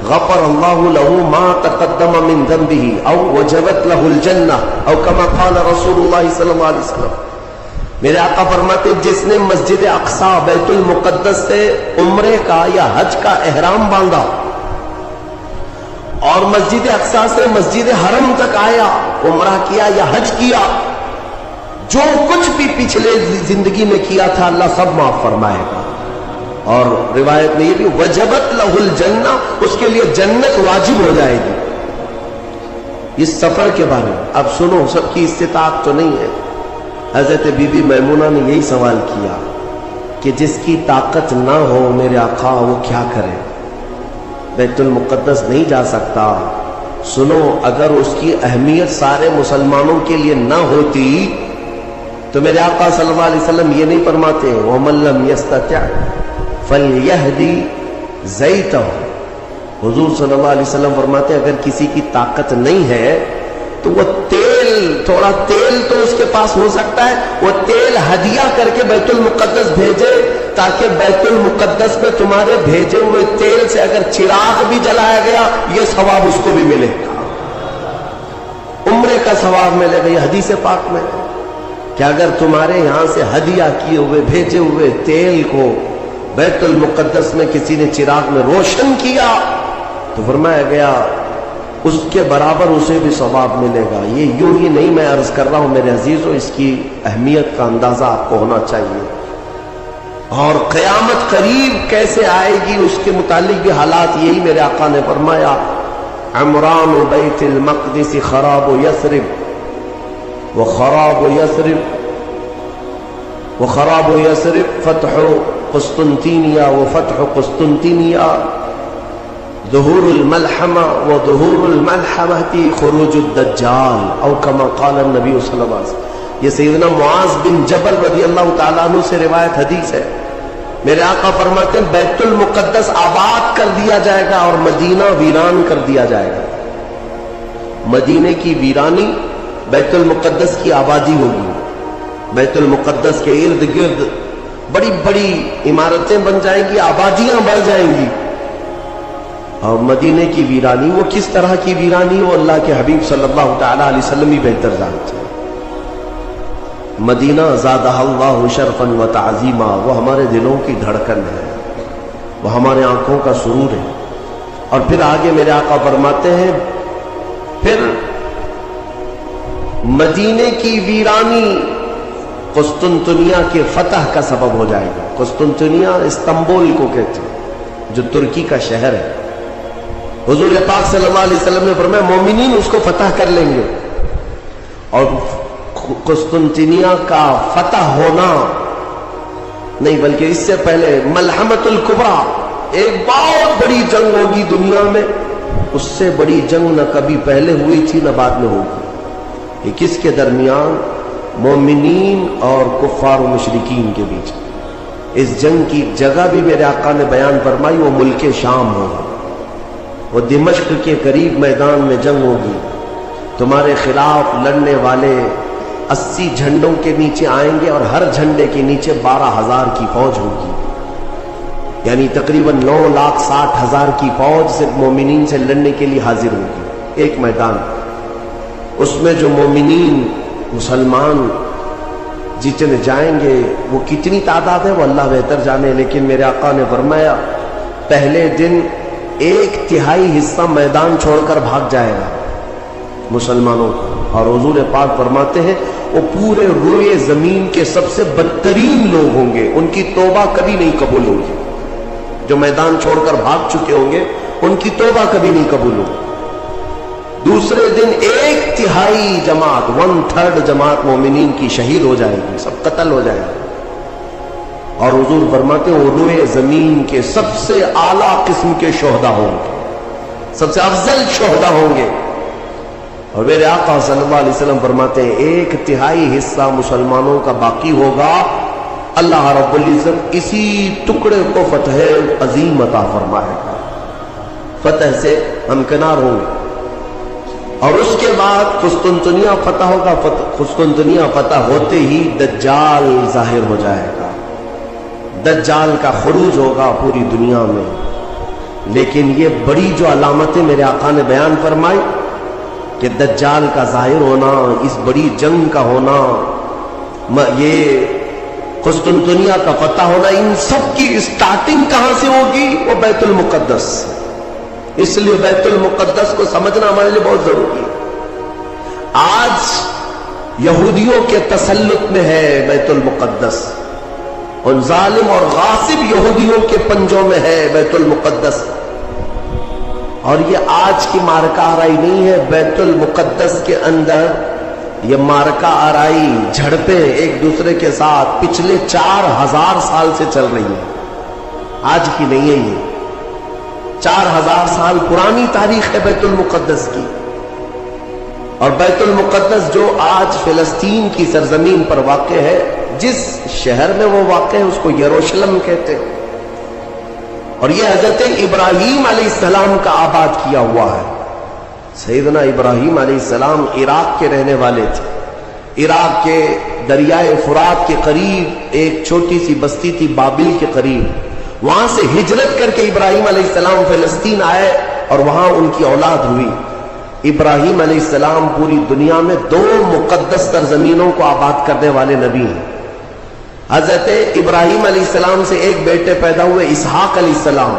غفر اللہ له ما تقدم من ذنبه او وجبت له الجنہ او كما قال رسول اللہ صلی اللہ علیہ وسلم۔ میرے آقا فرماتے جس نے مسجد اقصی بیت المقدس سے عمرے کا یا حج کا احرام باندھا اور مسجد اقصی سے مسجد حرم تک آیا، عمرہ کیا یا حج کیا، جو کچھ بھی پچھلے زندگی میں کیا تھا اللہ سب معاف فرمائے گا۔ اور روایت میں یہ بھی وجبت لہ الجنہ، اس کے لیے جنت واجب ہو جائے گی۔ اس سفر کے بارے میں اب سنو، سب کی استطاعت تو نہیں ہے۔ حضرت بی بی میمونہ نے یہی سوال کیا کہ جس کی طاقت نہ ہو میرے آقا وہ کیا کرے، بیت المقدس نہیں جا سکتا۔ سنو، اگر اس کی اہمیت سارے مسلمانوں کے لیے نہ ہوتی تو میرے آقا صلی اللہ علیہ وسلم یہ نہیں فرماتے وَمَن لَّمْ يَسْتَطِعْ فَلْيَهْدِ زَيْتَهُ۔ حضور صلی اللہ علیہ وسلم فرماتے اگر کسی کی طاقت نہیں ہے تو وہ تھوڑا تیل تو اس کے پاس ہو سکتا ہے، وہ تیل ہدیہ کر کے بیت المقدس بھیجے، تاکہ بیت المقدس میں تمہارے بھیجے ہوئے تیل سے اگر چراغ بھی جلایا گیا یہ ثواب اس کو بھی ملے گا، عمرے کا ثواب ملے گا۔ یہ حدیث پاک میں کہ اگر تمہارے یہاں سے ہدیہ کیے ہوئے بھیجے ہوئے تیل کو بیت المقدس میں کسی نے چراغ میں روشن کیا تو فرمایا گیا اس کے برابر اسے بھی ثواب ملے گا۔ یہ یوں ہی نہیں میں عرض کر رہا ہوں میرے عزیزوں، اس کی اہمیت کا اندازہ آپ کو ہونا چاہیے۔ اور قیامت قریب کیسے آئے گی اس کے متعلق بھی حالات یہی میرے آقا نے فرمایا عمران بیت المقدس خراب یثرب وخراب یثرب فتح قسطنطینیہ وفتح قسطنطینیہ ظہور الملحمہ وظہور الملحمہ خروج الدجال او کما قال النبی صلی اللہ علیہ وسلم۔ یہ سیدنا معاذ بن جبل رضی اللہ تعالیٰ عنہ سے روایت حدیث ہے، میرے آقا فرماتے ہیں بیت المقدس آباد کر دیا جائے گا اور مدینہ ویران کر دیا جائے گا۔ مدینے کی ویرانی، بیت المقدس کی آبادی ہوگی۔ بیت المقدس کے ارد گرد بڑی بڑی عمارتیں بن جائیں گی، آبادیاں بڑھ جائیں گی۔ اور مدینے کی ویرانی وہ کس طرح کی ویرانی وہ اللہ کے حبیب صلی اللہ تعالی علیہ وسلم ہی بہتر جانتے ہیں۔ مدینہ زادہ اللہ شرفا و تعظیما، وہ ہمارے دلوں کی دھڑکن ہے، وہ ہمارے آنکھوں کا سرور ہے۔ اور پھر آگے میرے آقا فرماتے ہیں پھر مدینے کی ویرانی قسطنطنیہ کے فتح کا سبب ہو جائے گا۔ قسطنطنیہ استنبول کو کہتے ہیں جو ترکی کا شہر ہے۔ حضور پاک صلی اللہ علیہ وسلم نے فرمایا مومنین اس کو فتح کر لیں گے، اور قسطنطنیہ کا فتح ہونا نہیں بلکہ اس سے پہلے ملحمۃ الکبریٰ، ایک بہت بڑی جنگ ہوگی دنیا میں، اس سے بڑی جنگ نہ کبھی پہلے ہوئی تھی نہ بعد میں ہوگی۔ یہ کس کے درمیان؟ مومنین اور کفار و مشرکین کے بیچ۔ اس جنگ کی جگہ بھی میرے آقا نے بیان فرمائی، وہ ملک شام ہوگا، وہ دمشق کے قریب میدان میں جنگ ہوگی۔ تمہارے خلاف لڑنے والے 80 جھنڈوں کے نیچے آئیں گے اور ہر جھنڈے کے نیچے 12,000 کی فوج ہوگی، یعنی تقریباً 9,60,000 کی فوج صرف مومنین سے لڑنے کے لیے حاضر ہوگی ایک میدان۔ اس میں جو مومنین مسلمان جتنے جائیں گے وہ کتنی تعداد ہے وہ اللہ بہتر جانے، لیکن میرے آقا نے فرمایا پہلے دن 1/3 حصہ میدان چھوڑ کر بھاگ جائے گا مسلمانوں کو، اور حضور پاک فرماتے ہیں وہ پورے روئے زمین کے سب سے بدترین لوگ ہوں گے، ان کی توبہ کبھی نہیں قبول ہوگی۔ جو میدان چھوڑ کر بھاگ چکے ہوں گے ان کی توبہ کبھی نہیں قبول ہوگی۔ دوسرے دن 1/3 جماعت 1/3 جماعت مومنین کی شہید ہو جائے گی، سب قتل ہو جائے گا۔ اور حضور فرماتے ہیں وہ روئے زمین کے سب سے اعلیٰ قسم کے شہداء ہوں گے، سب سے افضل شہداء ہوں گے۔ اور میرے آقا صلی اللہ علیہ وسلم فرماتے ہیں 1/3 حصہ مسلمانوں کا باقی ہوگا، اللہ رب العزت اسی ٹکڑے کو فتح عظیم عطا فرمائے گا، فتح سے ہمکنار ہوں گے۔ اور اس کے بعد قسطنطنیہ فتح ہوگا، قسطنطنیہ فتح ہوتے ہی دجال ظاہر ہو جائے گا، دجال کا خروج ہوگا پوری دنیا میں۔ لیکن یہ بڑی جو علامتیں میرے آقا نے بیان فرمائی کہ دجال کا ظاہر ہونا، اس بڑی جنگ کا ہونا، یہ قسطنطنیہ کا فتح ہونا، ان سب کی اسٹارٹنگ کہاں سے ہوگی؟ وہ بیت المقدس۔ اس لیے بیت المقدس کو سمجھنا ہمارے لیے بہت ضروری ہے۔ آج یہودیوں کے تسلط میں ہے بیت المقدس، ان ظالم اور غاصب یہودیوں کے پنجوں میں ہے بیت المقدس۔ اور یہ آج کی مارکہ آرائی نہیں ہے، بیت المقدس کے اندر یہ مارکا آرائی جھڑپیں ایک دوسرے کے ساتھ پچھلے 4000 سال سے چل رہی ہیں، آج کی نہیں ہے، یہ 4000 سال پرانی تاریخ ہے بیت المقدس کی. اور بیت المقدس جو آج فلسطین کی سرزمین پر واقع ہے، جس شہر میں وہ واقع ہے اس کو یروشلم کہتے ہیں. اور یہ حضرت ابراہیم علیہ السلام کا آباد کیا ہوا ہے. سیدنا ابراہیم علیہ السلام عراق کے رہنے والے تھے. عراق کے دریائے فرات کے قریب ایک چھوٹی سی بستی تھی بابل کے قریب، وہاں سے ہجرت کر کے ابراہیم علیہ السلام فلسطین آئے اور وہاں ان کی اولاد ہوئی. ابراہیم علیہ السلام پوری دنیا میں 2 مقدس سرزمینوں کو آباد کرنے والے نبی ہیں. حضرت ابراہیم علیہ السلام سے ایک بیٹے پیدا ہوئے اسحاق علیہ السلام.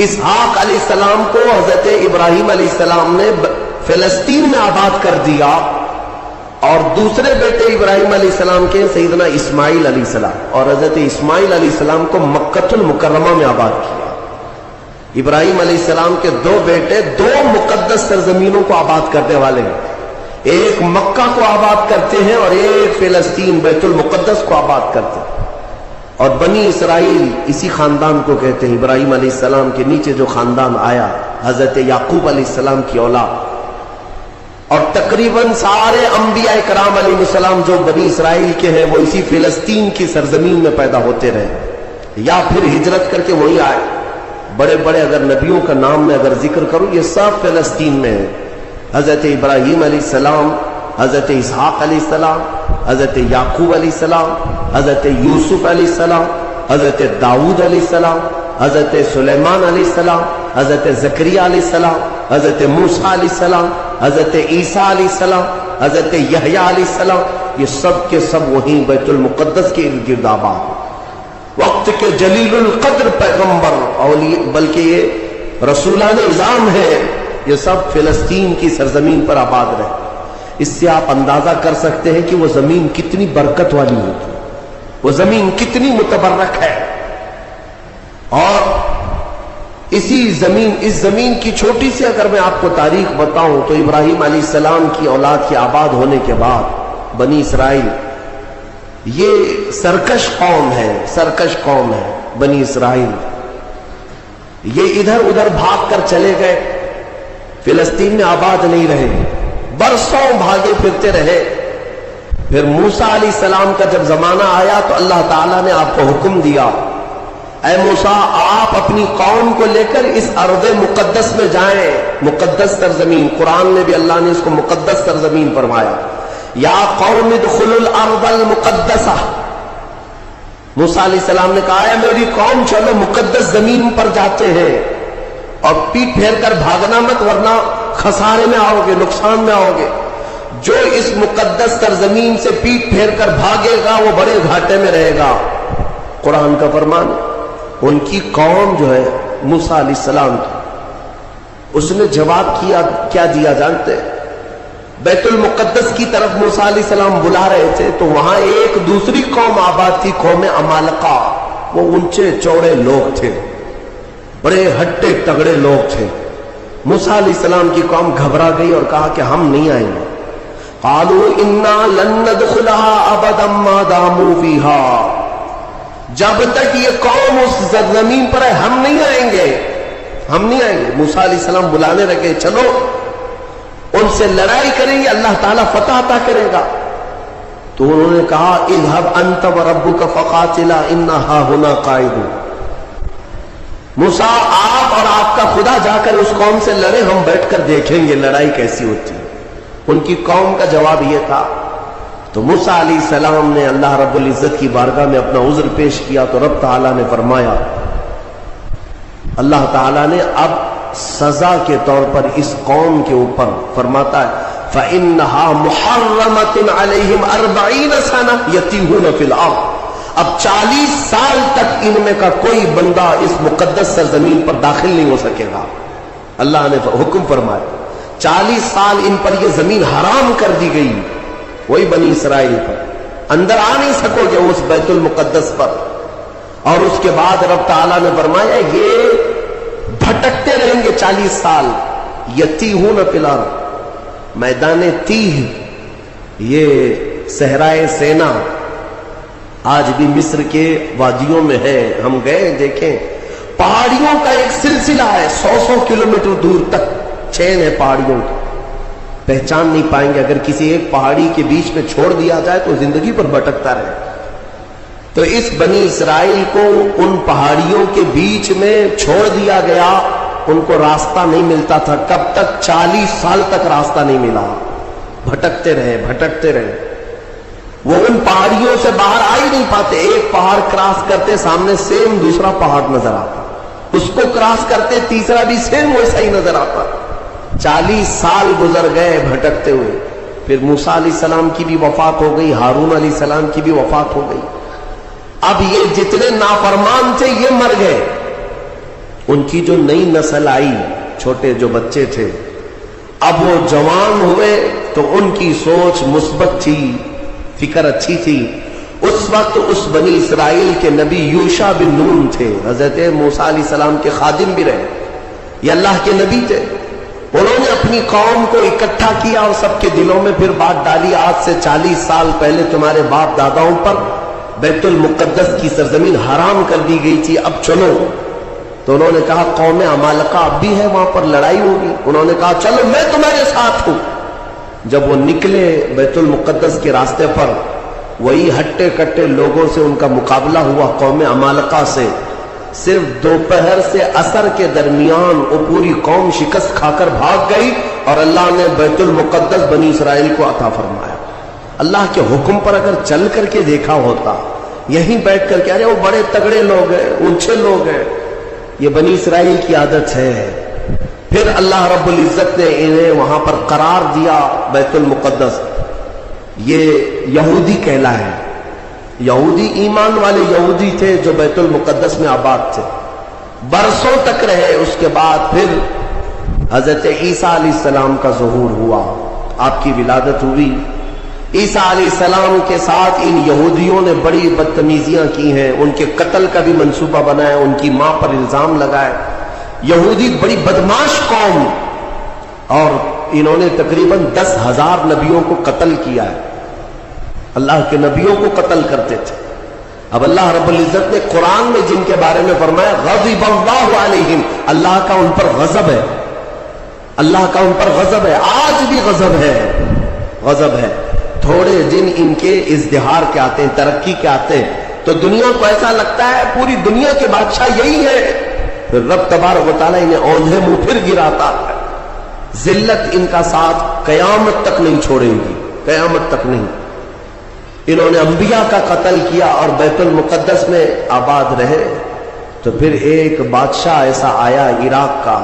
اسحاق علیہ السلام کو حضرت ابراہیم علیہ السلام نے فلسطین میں آباد کر دیا، اور دوسرے بیٹے ابراہیم علیہ السلام کے سیدنا اسماعیل علیہ السلام، اور حضرت اسماعیل علیہ السلام کو مکہ المکرمہ میں آباد کیا. ابراہیم علیہ السلام کے 2 بیٹے 2 مقدس سرزمینوں کو آباد کرنے والے ہیں. ایک مکہ کو آباد کرتے ہیں اور ایک فلسطین بیت المقدس کو آباد کرتے ہیں. اور بنی اسرائیل اسی خاندان کو کہتے ہیں. ابراہیم علیہ السلام کے نیچے جو خاندان آیا حضرت یعقوب علیہ السلام کی اولاد، اور تقریباً سارے انبیاء کرام علیہ السلام جو بنی اسرائیل کے ہیں وہ اسی فلسطین کی سرزمین میں پیدا ہوتے رہے یا پھر ہجرت کر کے وہی آئے. بڑے بڑے اگر نبیوں کا نام میں اگر ذکر کروں یہ سب فلسطین میں ہیں. حضرت ابراہیم علیہ السلام، حضرت اسحاق علیہ السلام، حضرت یعقوب علیہ السلام، حضرت یوسف علیہ السلام، حضرت داؤد علیہ السلام، حضرت سلیمان علیہ السلام، حضرت زکریا علیہ السلام، حضرت موسیٰ علیہ السلام، حضرت عیسیٰ علیہ السلام، حضرت یحییٰ علیہ السلام، یہ سب کے سب وہیں بیت المقدس کے ارد گرد آباد. وقت کے جلیل القدر پیغمبر بلکہ یہ رسولان اعظام ہے، یہ سب فلسطین کی سرزمین پر آباد رہے. اس سے آپ اندازہ کر سکتے ہیں کہ وہ زمین کتنی برکت والی ہوتی، وہ زمین کتنی متبرک ہے. اور اس زمین کی چھوٹی سی اگر میں آپ کو تاریخ بتاؤں تو ابراہیم علیہ السلام کی اولاد کے آباد ہونے کے بعد بنی اسرائیل یہ سرکش قوم ہے بنی اسرائیل. یہ ادھر ادھر بھاگ کر چلے گئے، فلسطین میں آباد نہیں رہے، برسوں بھاگے پھرتے رہے. پھر موسیٰ علیہ السلام کا جب زمانہ آیا تو اللہ تعالیٰ نے آپ کو حکم دیا، اے موسیٰ آپ اپنی قوم کو لے کر اس ارض مقدس میں جائیں. مقدس سرزمین، قرآن میں بھی اللہ نے اس کو مقدس سرزمین فرمایا. یا قوم ادخلوا الارض المقدسہ. موسیٰ علیہ السلام نے کہا ہے میری قوم چلو مقدس زمین پر جاتے ہیں، اور پیٹ پھیر کر بھاگنا مت ورنہ خسارے میں آؤ گے، نقصان میں آؤ گے. جو اس مقدس سرزمین سے پیٹ پھیر کر بھاگے گا وہ بڑے گھاٹے میں رہے گا. قرآن کا فرمان. ان کی قوم جو ہے موسیٰ علیہ السلام کی، اس نے جواب کیا دیا جانتے؟ بیت المقدس کی طرف موسیٰ علیہ السلام بلا رہے تھے تو وہاں ایک دوسری قوم آباد تھی، قوم عمالقہ. وہ اونچے چوڑے لوگ تھے، بڑے ہٹے تگڑے لوگ تھے. موسیٰ علیہ السلام کی قوم گھبرا گئی اور کہا کہ ہم نہیں آئیں گے. قالوا انا لن ندخلها ابدا ما داموا فيها. جب تک یہ قوم اس زمین پر ہے ہم نہیں آئیں گے. موسیٰ علیہ السلام بلانے لگے، چلو ان سے لڑائی کریں گے، اللہ تعالیٰ فتح عطا کرے گا. تو انہوں نے کہا اذهب انت وربك فقاتلا انا هاهنا قاعدون. موسیٰ آپ اور آپ کا خدا جا کر اس قوم سے لڑے، ہم بیٹھ کر دیکھیں گے لڑائی کیسی ہوتی ہے. ان کی قوم کا جواب یہ تھا. تو موسیٰ علیہ السلام نے اللہ رب العزت کی بارگاہ میں اپنا عذر پیش کیا تو رب تعالیٰ نے فرمایا، اللہ تعالیٰ نے اب سزا کے طور پر اس قوم کے اوپر فرماتا ہے فَإِنَّهَا مُحَرَّمَةٌ عَلَيْهِمْ 40 سَنَةً يَتِيهُونَ فِي الْأَرْضِ. اب 40 سال تک ان میں کا کوئی بندہ اس مقدس سرزمین پر داخل نہیں ہو سکے گا. اللہ نے حکم فرمایا 40 سال ان پر یہ زمین حرام کر دی گئی، وہی بنی اسرائیل پر اندر آ نہیں سکو گے اس بیت المقدس پر. اور اس کے بعد رب تعالیٰ نے فرمایا یہ بھٹکتے رہیں گے 40 سال. یتیہون فی الارض، میدان تیہ یہ صحرائے سینا آج بھی مصر کے وادیوں میں ہے. ہم گئے دیکھیں, پہاڑیوں کا ایک سلسلہ ہے, 100 کلومیٹر دور تک چین ہے پہاڑیوں کی, پہچان نہیں پائیں گے. اگر کسی ایک پہاڑی کے بیچ میں چھوڑ دیا جائے تو زندگی پر بھٹکتا رہے. تو اس بنی اسرائیل کو ان پہاڑیوں کے بیچ میں چھوڑ دیا گیا, ان کو راستہ نہیں ملتا تھا. کب تک؟ 40 سال تک راستہ نہیں ملا, بھٹکتے رہے. وہ ان پہاڑیوں سے باہر آ ہی نہیں پاتے. ایک پہاڑ کراس کرتے سامنے سیم دوسرا پہاڑ نظر آتا, اس کو کراس کرتے تیسرا بھی سیم ویسا ہی نظر آتا. 40 سال گزر گئے بھٹکتے ہوئے. پھر موسیٰ علیہ السلام کی بھی وفات ہو گئی, ہارون علیہ السلام کی بھی وفات ہو گئی. اب یہ جتنے نافرمان تھے یہ مر گئے. ان کی جو نئی نسل آئی, چھوٹے جو بچے تھے, اب وہ جوان ہوئے تو ان کی سوچ مثبت تھی, فکر اچھی تھی. اس وقت اس بنی اسرائیل کے نبی یوشع بن نون تھے, حضرت موسیٰ علیہ السلام کے خادم بھی رہے, یہ اللہ کے نبی تھے. انہوں نے اپنی قوم کو اکٹھا کیا اور سب کے دلوں میں پھر بات ڈالی, آج سے 40 سال پہلے تمہارے باپ داداؤں پر بیت المقدس کی سرزمین حرام کر دی گئی تھی, اب چلو. تو انہوں نے کہا قوم عمالقہ اب بھی ہے, وہاں پر لڑائی ہوگی. انہوں نے کہا چلو میں تمہارے ساتھ ہوں. جب وہ نکلے بیت المقدس کے راستے پر, وہی ہٹے کٹے لوگوں سے ان کا مقابلہ ہوا, قوم عمالقہ سے. صرف دوپہر سے عصر کے درمیان وہ پوری قوم شکست کھا کر بھاگ گئی اور اللہ نے بیت المقدس بنی اسرائیل کو عطا فرمایا. اللہ کے حکم پر اگر چل کر کے دیکھا ہوتا, یہیں بیٹھ کر کے ارے وہ بڑے تگڑے لوگ ہیں, اونچے لوگ ہیں, یہ بنی اسرائیل کی عادت ہے. پھر اللہ رب العزت نے انہیں وہاں پر قرار دیا بیت المقدس. یہ یہودی کہلائے, یہودی ایمان والے یہودی تھے جو بیت المقدس میں آباد تھے, برسوں تک رہے. اس کے بعد پھر حضرت عیسیٰ علیہ السلام کا ظہور ہوا, آپ کی ولادت ہوئی. عیسیٰ علیہ السلام کے ساتھ ان یہودیوں نے بڑی بدتمیزیاں کی ہیں, ان کے قتل کا بھی منصوبہ بنایا, ان کی ماں پر الزام لگائے. یہودی بڑی بدماش قوم, اور انہوں نے تقریباً 10,000 نبیوں کو قتل کیا ہے. اللہ کے نبیوں کو قتل کرتے تھے. اب اللہ رب العزت نے قرآن میں جن کے بارے میں فرمایا غضب اللہ علیہم, اللہ کا ان پر غضب ہے, اللہ کا ان پر غضب ہے, آج بھی غضب ہے. تھوڑے دن ان کے ازدہار کے آتے ہیں, ترقی کے آتے ہیں, تو دنیا کو ایسا لگتا ہے پوری دنیا کے بادشاہ یہی ہے. پھر رب تبارک و تعالیٰ انہیں اوندھے منہ پھر گراتا ہے. ذلت ان کا ساتھ قیامت تک نہیں چھوڑیں گی, قیامت تک نہیں. انہوں نے انبیاء کا قتل کیا اور بیت المقدس میں آباد رہے. تو پھر ایک بادشاہ ایسا آیا عراق کا,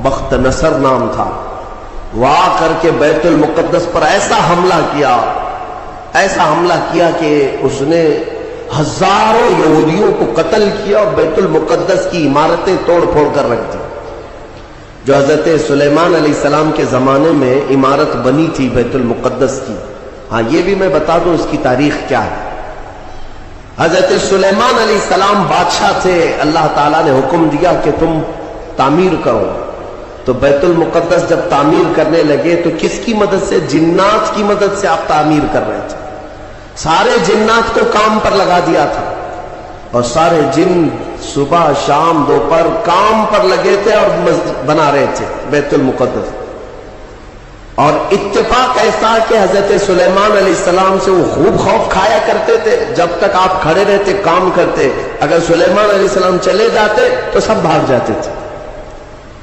بخت نصر نام تھا, وہ آ کر کے بیت المقدس پر ایسا حملہ کیا کہ اس نے ہزاروں یہودیوں کو قتل کیا اور بیت المقدس کی عمارتیں توڑ پھوڑ کر رکھ دی. جو حضرت سلیمان علیہ السلام کے زمانے میں عمارت بنی تھی بیت المقدس کی. ہاں یہ بھی میں بتا دوں اس کی تاریخ کیا ہے. حضرت سلیمان علیہ السلام بادشاہ تھے, اللہ تعالیٰ نے حکم دیا کہ تم تعمیر کرو. تو بیت المقدس جب تعمیر کرنے لگے تو کس کی مدد سے؟ جنات کی مدد سے آپ تعمیر کر رہے تھے. سارے جنات کو کام پر لگا دیا تھا اور سارے جن صبح شام دوپہر کام پر لگے تھے اور بنا رہے تھے بیت المقدس. اور اتفاق ایسا کہ حضرت سلیمان علیہ السلام سے وہ خوب خوف کھایا کرتے تھے. جب تک آپ کھڑے رہتے کام کرتے, اگر سلیمان علیہ السلام چلے جاتے تو سب بھاگ جاتے تھے,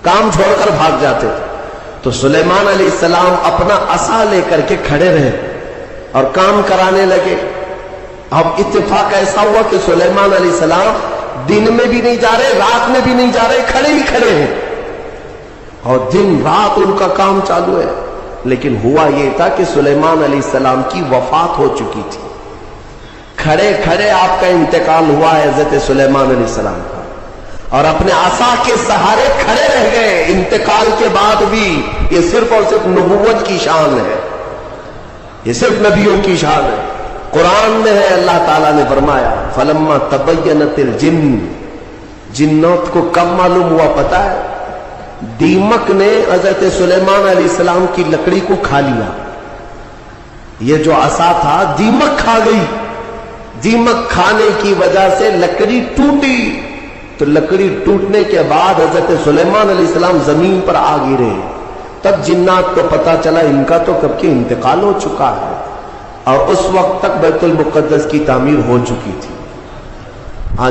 کام چھوڑ کر بھاگ جاتے تھے. تو سلیمان علیہ السلام اپنا عصا لے کر کے کھڑے رہے اور کام کرانے لگے. اب اتفاق ایسا ہوا کہ سلیمان علیہ السلام دن میں بھی نہیں جا رہے, رات میں بھی نہیں جا رہے, کھڑے ہی کھڑے ہیں اور دن رات ان کا کام چالو ہے. لیکن ہوا یہ تھا کہ سلیمان علیہ السلام کی وفات ہو چکی تھی. کھڑے کھڑے آپ کا انتقال ہوا ہے حضرت سلیمان علیہ السلام کا, اور اپنے عصا کے سہارے کھڑے رہ گئے. انتقال کے بعد بھی یہ صرف اور صرف نبوت کی شان ہے, یہ صرف نبیوں کی شان ہے. قرآن میں ہے, اللہ تعالیٰ نے فرمایا فلما تبینت الجن, جنات کو کب معلوم ہوا پتا ہے؟ دیمک نے حضرت سلیمان علیہ السلام کی لکڑی کو کھا لیا. یہ جو عصا تھا دیمک کھا گئی، دیمک کھانے کی وجہ سے لکڑی ٹوٹی، تو لکڑی ٹوٹنے کے بعد حضرت سلیمان علیہ السلام زمین پر آ گرے، تب جنات کو پتا چلا ان کا تو کب کے انتقال ہو چکا ہے، اور اس وقت تک بیت المقدس کی تعمیر ہو چکی تھی،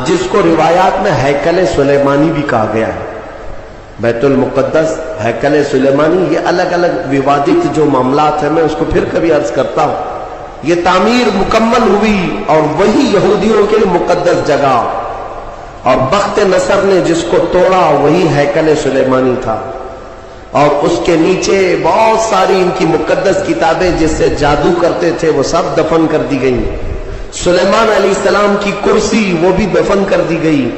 جس کو روایات میں ہیکل سلیمانی بھی کہا گیا ہے۔ بیت المقدس، ہیکل سلیمانی، یہ الگ الگ ووادت جو معاملات ہیں، میں اس کو پھر کبھی عرض کرتا ہوں۔ یہ تعمیر مکمل ہوئی اور وہی یہودیوں کے لیے مقدس جگہ، اور بخت نصر نے جس کو توڑا وہی ہیکل سلیمانی تھا، اور اس کے نیچے بہت ساری ان کی مقدس کتابیں جس سے جادو کرتے تھے وہ سب دفن کر دی گئیں۔ سلیمان علیہ السلام کی کرسی وہ بھی دفن کر دی گئی۔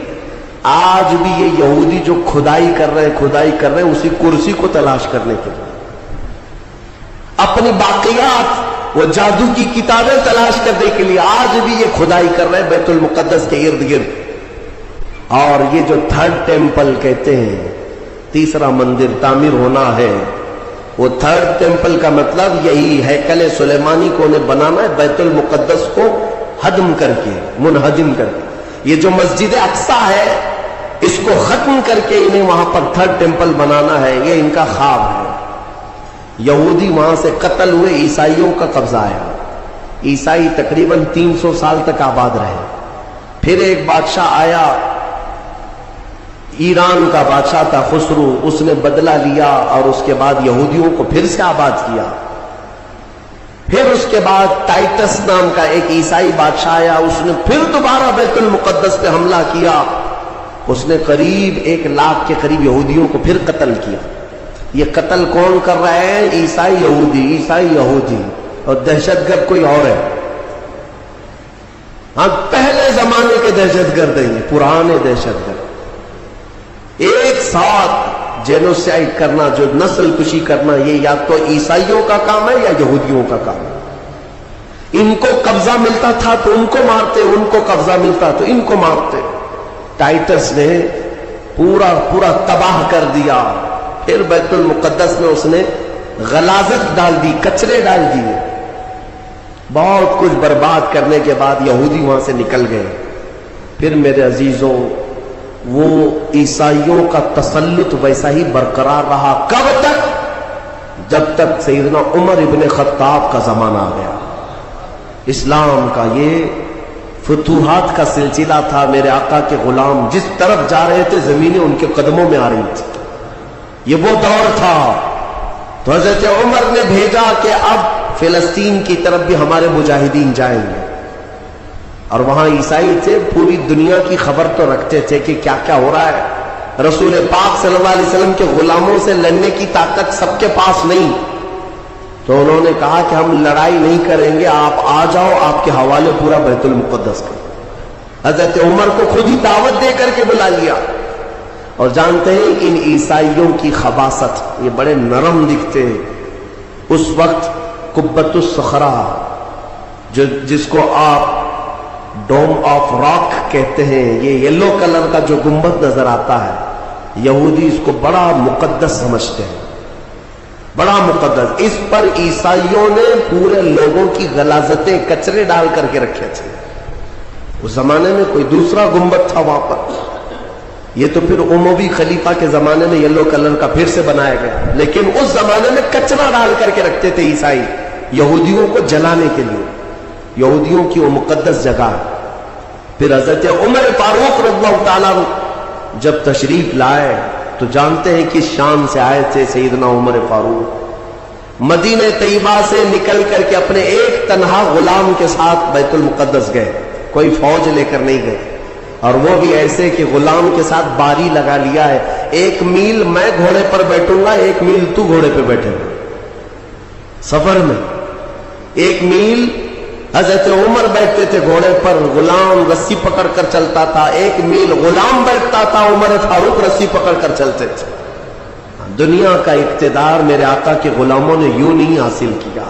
آج بھی یہ یہودی جو کھدائی کر رہے ہیں اسی کرسی کو تلاش کرنے کے لیے، اپنی باقیات، وہ جادو کی کتابیں تلاش کرنے کے لیے آج بھی یہ کھدائی کر رہے ہیں بیت المقدس کے ارد گرد۔ اور یہ جو تھرڈ ٹیمپل کہتے ہیں، تیسرا مندر تعمیر ہونا ہے، وہ تھرڈ ٹیمپل کا مطلب یہی ہیکل سلیمانی کو انہیں بنانا ہے، بیت المقدس کو ہدم کر کے، منہدم کر کے۔ یہ جو مسجد اقصی ہے اس کو ختم کر کے انہیں وہاں پر تھرڈ ٹیمپل بنانا ہے، یہ ان کا خواب ہے۔ یہودی وہاں سے قتل ہوئے، عیسائیوں کا قبضہ آیا، عیسائی تقریباً 300 سال تک آباد رہے۔ پھر ایک بادشاہ آیا، ایران کا بادشاہ تھا خسرو، اس نے بدلہ لیا اور اس کے بعد یہودیوں کو پھر سے آباد کیا۔ پھر اس کے بعد ٹائٹس نام کا ایک عیسائی بادشاہ آیا، اس نے پھر دوبارہ بیت المقدس پہ حملہ کیا، اس نے قریب 1 لاکھ کے قریب یہودیوں کو پھر قتل کیا۔ یہ قتل کون کر رہے ہیں؟ عیسائی یہودی، اور دہشت گرد کوئی اور ہے۔ ہاں، پہلے زمانے کے دہشت گرد ہیں، پرانے دہشت گرد، ایک ساتھ جینوسائیڈ کرنا، جو نسل کشی کرنا، یہ یا تو عیسائیوں کا کام ہے یا یہودیوں کا کام ہے۔ ان کو قبضہ ملتا تھا تو ان کو مارتے، ان کو قبضہ ملتا تو ان کو مارتے۔ ٹائٹس نے پورا تباہ کر دیا۔ پھر بیت المقدس میں اس نے غلاظت ڈال دی، کچرے ڈال دیے، بہت کچھ برباد کرنے کے بعد یہودی وہاں سے نکل گئے۔ پھر میرے عزیزوں، وہ عیسائیوں کا تسلط ویسا ہی برقرار رہا۔ کب تک؟ جب تک سیدنا عمر ابن خطاب کا زمانہ آ گیا۔ اسلام کا یہ فتوحات کا سلسلہ تھا۔ میرے آقا کے غلام جس طرف جا رہے تھے زمینیں ان کے قدموں میں آ رہی تھی، یہ وہ دور تھا۔ تو حضرت عمر نے بھیجا کہ اب فلسطین کی طرف بھی ہمارے مجاہدین جائیں گے، اور وہاں عیسائی تھے، پوری دنیا کی خبر تو رکھتے تھے کہ کیا کیا ہو رہا ہے۔ رسول پاک صلی اللہ علیہ وسلم کے غلاموں سے لڑنے کی طاقت سب کے پاس نہیں، تو انہوں نے کہا کہ ہم لڑائی نہیں کریں گے، آپ آ جاؤ، آپ کے حوالے پورا بیت المقدس کا۔ حضرت عمر کو خود ہی دعوت دے کر کے بلا لیا۔ اور جانتے ہیں ان عیسائیوں کی خباثت، یہ بڑے نرم دکھتے۔ اس وقت قبۃ الصخرہ، جس کو آپ ڈوم آف راک کہتے ہیں، یہ یلو کلر کا جو گنبد نظر آتا ہے، یہودی اس کو بڑا مقدس سمجھتے ہیں، بڑا مقدس۔ اس پر عیسائیوں نے پورے لوگوں کی غلاظتیں، کچرے ڈال کر کے رکھے تھے۔ اس زمانے میں کوئی دوسرا گنبد تھا وہاں پر، یہ تو پھر اموی خلیفہ کے زمانے میں یلو کلر کا پھر سے بنایا گیا، لیکن اس زمانے میں کچرا ڈال کر کے رکھتے تھے عیسائی، یہودیوں کو جلانے کے لیے۔ یہودیوں کی وہ مقدس جگہ ہے۔ پھر حضرت عمر فاروق رضی اللہ تعالیٰ جب تشریف لائے تو جانتے ہیں کہ شام سے آئے تھے سیدنا عمر فاروق، مدینہ طیبہ سے نکل کر کے اپنے ایک تنہا غلام کے ساتھ بیت المقدس گئے، کوئی فوج لے کر نہیں گئے، اور وہ بھی ایسے کہ غلام کے ساتھ باری لگا لیا ہے، 1 میل میں گھوڑے پر بیٹھوں گا، 1 میل تو گھوڑے پہ بیٹھے گا۔ سفر میں 1 میل حضرت عمر بیٹھتے تھے گھوڑے پر، غلام رسی پکڑ کر چلتا تھا، 1 میل غلام بیٹھتا تھا، عمر فاروق رسی پکڑ کر چلتے تھے۔ دنیا کا اقتدار میرے آقا کے غلاموں نے یوں نہیں حاصل کیا،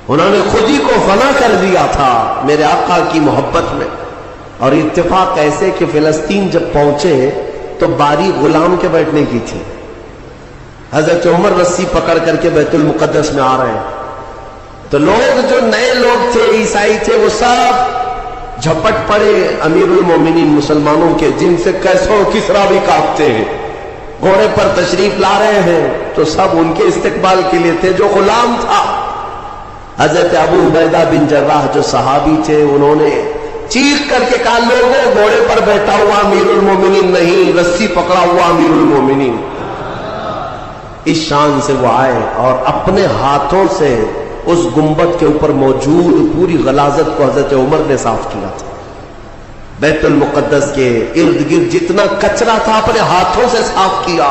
انہوں نے خود ہی کو فنا کر دیا تھا میرے آقا کی محبت میں۔ اور اتفاق ایسے کہ فلسطین جب پہنچے تو باری غلام کے بیٹھنے کی تھی، حضرت عمر رسی پکڑ کر کے بیت المقدس میں آ رہے ہیں، تو لوگ جو نئے لوگ تھے، عیسائی تھے، وہ سب جھپٹ پڑے امیر المومنین مسلمانوں کے، جن سے کیسو کسرا بھی کانپتے ہیں، گھوڑے پر تشریف لا رہے ہیں، تو سب ان کے استقبال کے لیے تھے۔ جو غلام تھا حضرت ابو عبیدہ بن جراح جو صحابی تھے، انہوں نے چیخ کر کے کہا لوگوں گھوڑے پر بیٹھا ہوا امیر المومنین نہیں، رسی پکڑا ہوا امیر المومنین۔ اس شان سے وہ آئے اور اپنے ہاتھوں سے اس گنبد کے اوپر موجود پوری غلاظت کو حضرت عمر نے صاف کیا تھا۔ بیت المقدس کے ارد گرد جتنا کچرا تھا اپنے ہاتھوں سے صاف کیا،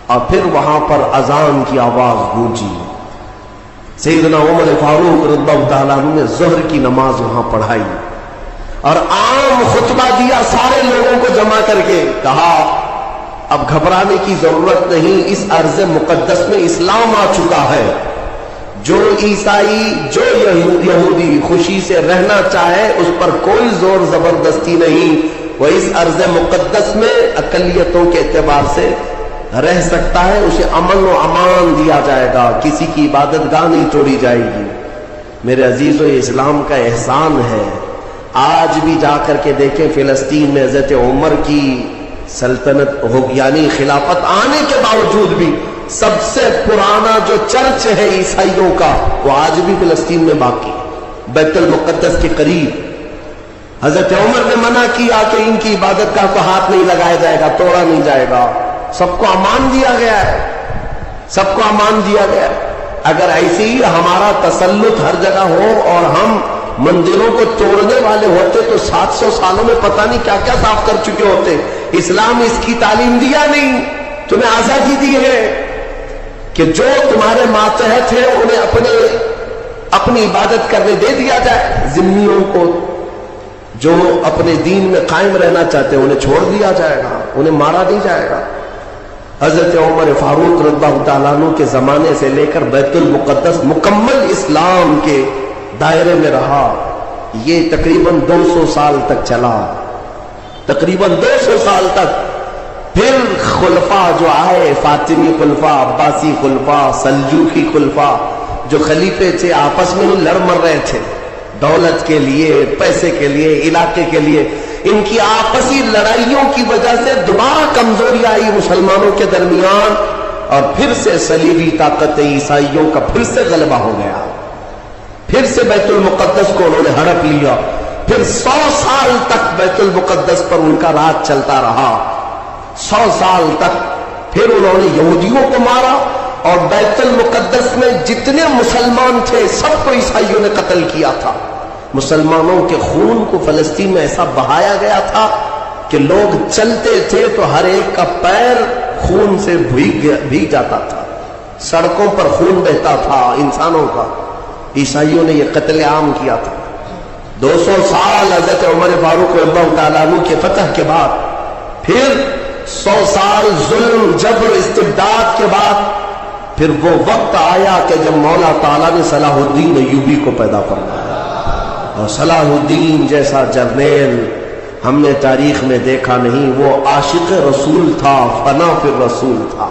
اور پھر وہاں پر اذان کی آواز گونجی۔ سیدنا عمر فاروق رضی اللہ تعالیٰ عنہ نے ظہر کی نماز وہاں پڑھائی اور عام خطبہ دیا، سارے لوگوں کو جمع کر کے کہا اب گھبرانے کی ضرورت نہیں، اس ارض مقدس میں اسلام آ چکا ہے، جو عیسائی جو یہودی خوشی سے رہنا چاہے اس پر کوئی زور زبردستی نہیں، وہ اس ارض مقدس میں اقلیتوں کے اعتبار سے رہ سکتا ہے، اسے امن و امان دیا جائے گا، کسی کی عبادت گاہ نہیں توڑی جائے گی۔ میرے عزیزو، یہ اسلام کا احسان ہے۔ آج بھی جا کر کے دیکھیں فلسطین میں حضرت عمر کی سلطنت ہو، یعنی خلافت آنے کے باوجود بھی سب سے پرانا جو چرچ ہے عیسائیوں کا، وہ آج بھی فلسطین میں باقی، بیت المقدس کے قریب۔ حضرت عمر نے منع کیا کہ ان کی عبادت گاہ کو ہاتھ نہیں لگایا جائے گا، توڑا نہیں جائے گا، سب کو امان دیا گیا ہے، سب کو امان دیا گیا ہے۔ اگر ایسی ہی ہمارا تسلط ہر جگہ ہو اور ہم مندروں کو توڑنے والے ہوتے تو 700 سالوں میں پتہ نہیں کیا کیا صاف کر چکے ہوتے۔ اسلام اس کی تعلیم دیا نہیں، تمہیں آزادی دی ہے کہ جو تمہارے ماتحت ہیں انہیں اپنی عبادت کرنے دے دیا جائے، ذمیوں کو جو اپنے دین میں قائم رہنا چاہتے ہیں انہیں چھوڑ دیا جائے گا، انہیں مارا نہیں جائے گا۔ حضرت عمر فاروق رضی اللہ تعالیٰ عنہ کے زمانے سے لے کر بیت المقدس مکمل اسلام کے دائرے میں رہا، یہ تقریباً 200 سال تک چلا، تقریباً 200 سال تک۔ پھر خلفاء جو آئے، فاطمی خلفاء، عباسی خلفاء، سلجوقی خلفاء، جو خلیفے تھے آپس میں لڑ مر رہے تھے دولت کے لیے، پیسے کے لیے، علاقے کے لیے، ان کی آپسی لڑائیوں کی وجہ سے دوبارہ کمزوری آئی مسلمانوں کے درمیان، اور پھر سے صلیبی طاقت عیسائیوں کا پھر سے غلبہ ہو گیا، پھر سے بیت المقدس کو انہوں نے ہڑپ لیا۔ پھر 100 سال تک بیت المقدس پر ان کا راج چلتا رہا، 100 سال تک۔ پھر انہوں نے یہودیوں کو مارا، اور بیت المقدس میں جتنے مسلمان تھے سب کو عیسائیوں نے قتل کیا تھا۔ مسلمانوں کے خون کو فلسطین میں ایسا بہایا گیا تھا کہ لوگ چلتے تھے تو ہر ایک کا پیر خون سے بھیگ جاتا تھا، سڑکوں پر خون بہتا تھا انسانوں کا۔ عیسائیوں نے یہ قتل عام کیا تھا۔ 200 سال حضرت عمر فاروق رضی اللہ تعالیٰ عنہ کے فتح کے بعد، پھر 100 سال ظلم جبر استبداد کے بعد، پھر وہ وقت آیا کہ جب مولا تعالیٰ نے صلاح الدین ایوبی کو پیدا فرمایا، اور صلاح الدین جیسا جرنیل ہم نے تاریخ میں دیکھا نہیں۔ وہ عاشق رسول تھا، فنا فی الرسول تھا،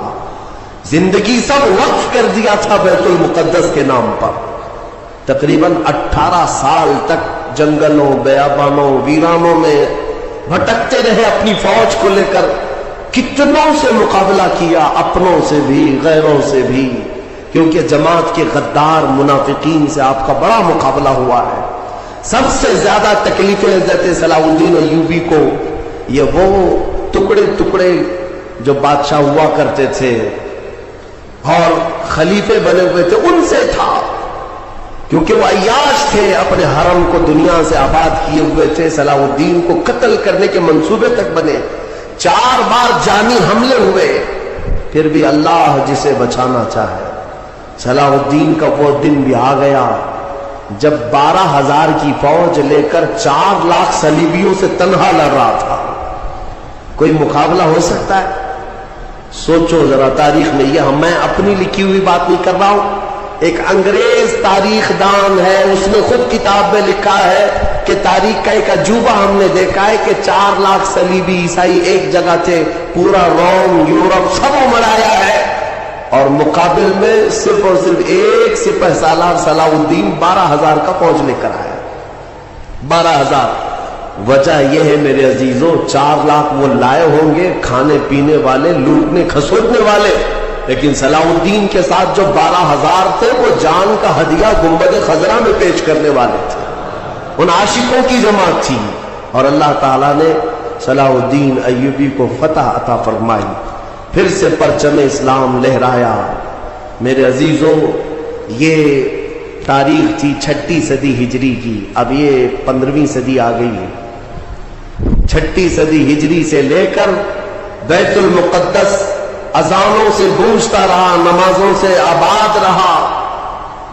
زندگی سب وقف کر دیا تھا بیت المقدس کے نام پر۔ تقریباً 18 سال تک جنگلوں، بیابانوں، ویرانوں میں بھٹکتے رہے اپنی فوج کو لے کر، کتنوں سے مقابلہ کیا، اپنوں سے بھی غیروں سے بھی، کیونکہ جماعت کے غدار منافقین سے آپ کا بڑا مقابلہ ہوا ہے۔ سب سے زیادہ تکلیفیں حضرت صلاح الدین ایوبی کو یہ وہ ٹکڑے ٹکڑے جو بادشاہ ہوا کرتے تھے اور خلیفے بنے ہوئے تھے ان سے تھا، کیونکہ وہ عیاش تھے، اپنے حرم کو دنیا سے آباد کیے ہوئے تھے، صلاح الدین کو قتل کرنے کے منصوبے تک بنے، 4 بار جانی حملے ہوئے، پھر بھی اللہ جسے بچانا چاہے۔ صلاح الدین کا وہ دن بھی آ گیا جب 12,000 کی فوج لے کر 4 لاکھ صلیبیوں سے تنہا لڑ رہا تھا۔ کوئی مقابلہ ہو سکتا ہے؟ سوچو ذرا تاریخ میں، یہ میں اپنی لکھی ہوئی بات نہیں کر رہا ہوں، ایک انگریز تاریخ دان ہے، اس نے خود کتاب میں لکھا ہے کہ تاریخ کا ایک عجوبہ ہم نے دیکھا ہے کہ 4 لاکھ صلیبی عیسائی ایک جگہ تھے، پورا روم، یورپ سب مرایا ہے، اور مقابل میں صرف اور صرف ایک سپہ سالار صلاح الدین 12,000 کا فوج لے کر آیا. 12,000. وجہ یہ ہے میرے عزیزوں 4 لاکھ وہ لائے ہوں گے کھانے پینے والے, لوٹنے کھسوٹنے والے, لیکن صلاح الدین کے ساتھ جو 12,000 تھے وہ جان کا ہدیہ گنبد خضرا میں پیش کرنے والے تھے. ان عاشقوں کی جماعت تھی. اور اللہ تعالیٰ نے صلاح الدین ایوبی کو فتح عطا فرمائی, پھر سے پرچم اسلام لہرایا. میرے عزیزوں یہ تاریخ تھی 6 صدی ہجری کی. اب یہ 15ویں صدی آ گئی ہے. 6 صدی ہجری سے لے کر بیت المقدس اذانوں سے گونجتا رہا, نمازوں سے آباد رہا,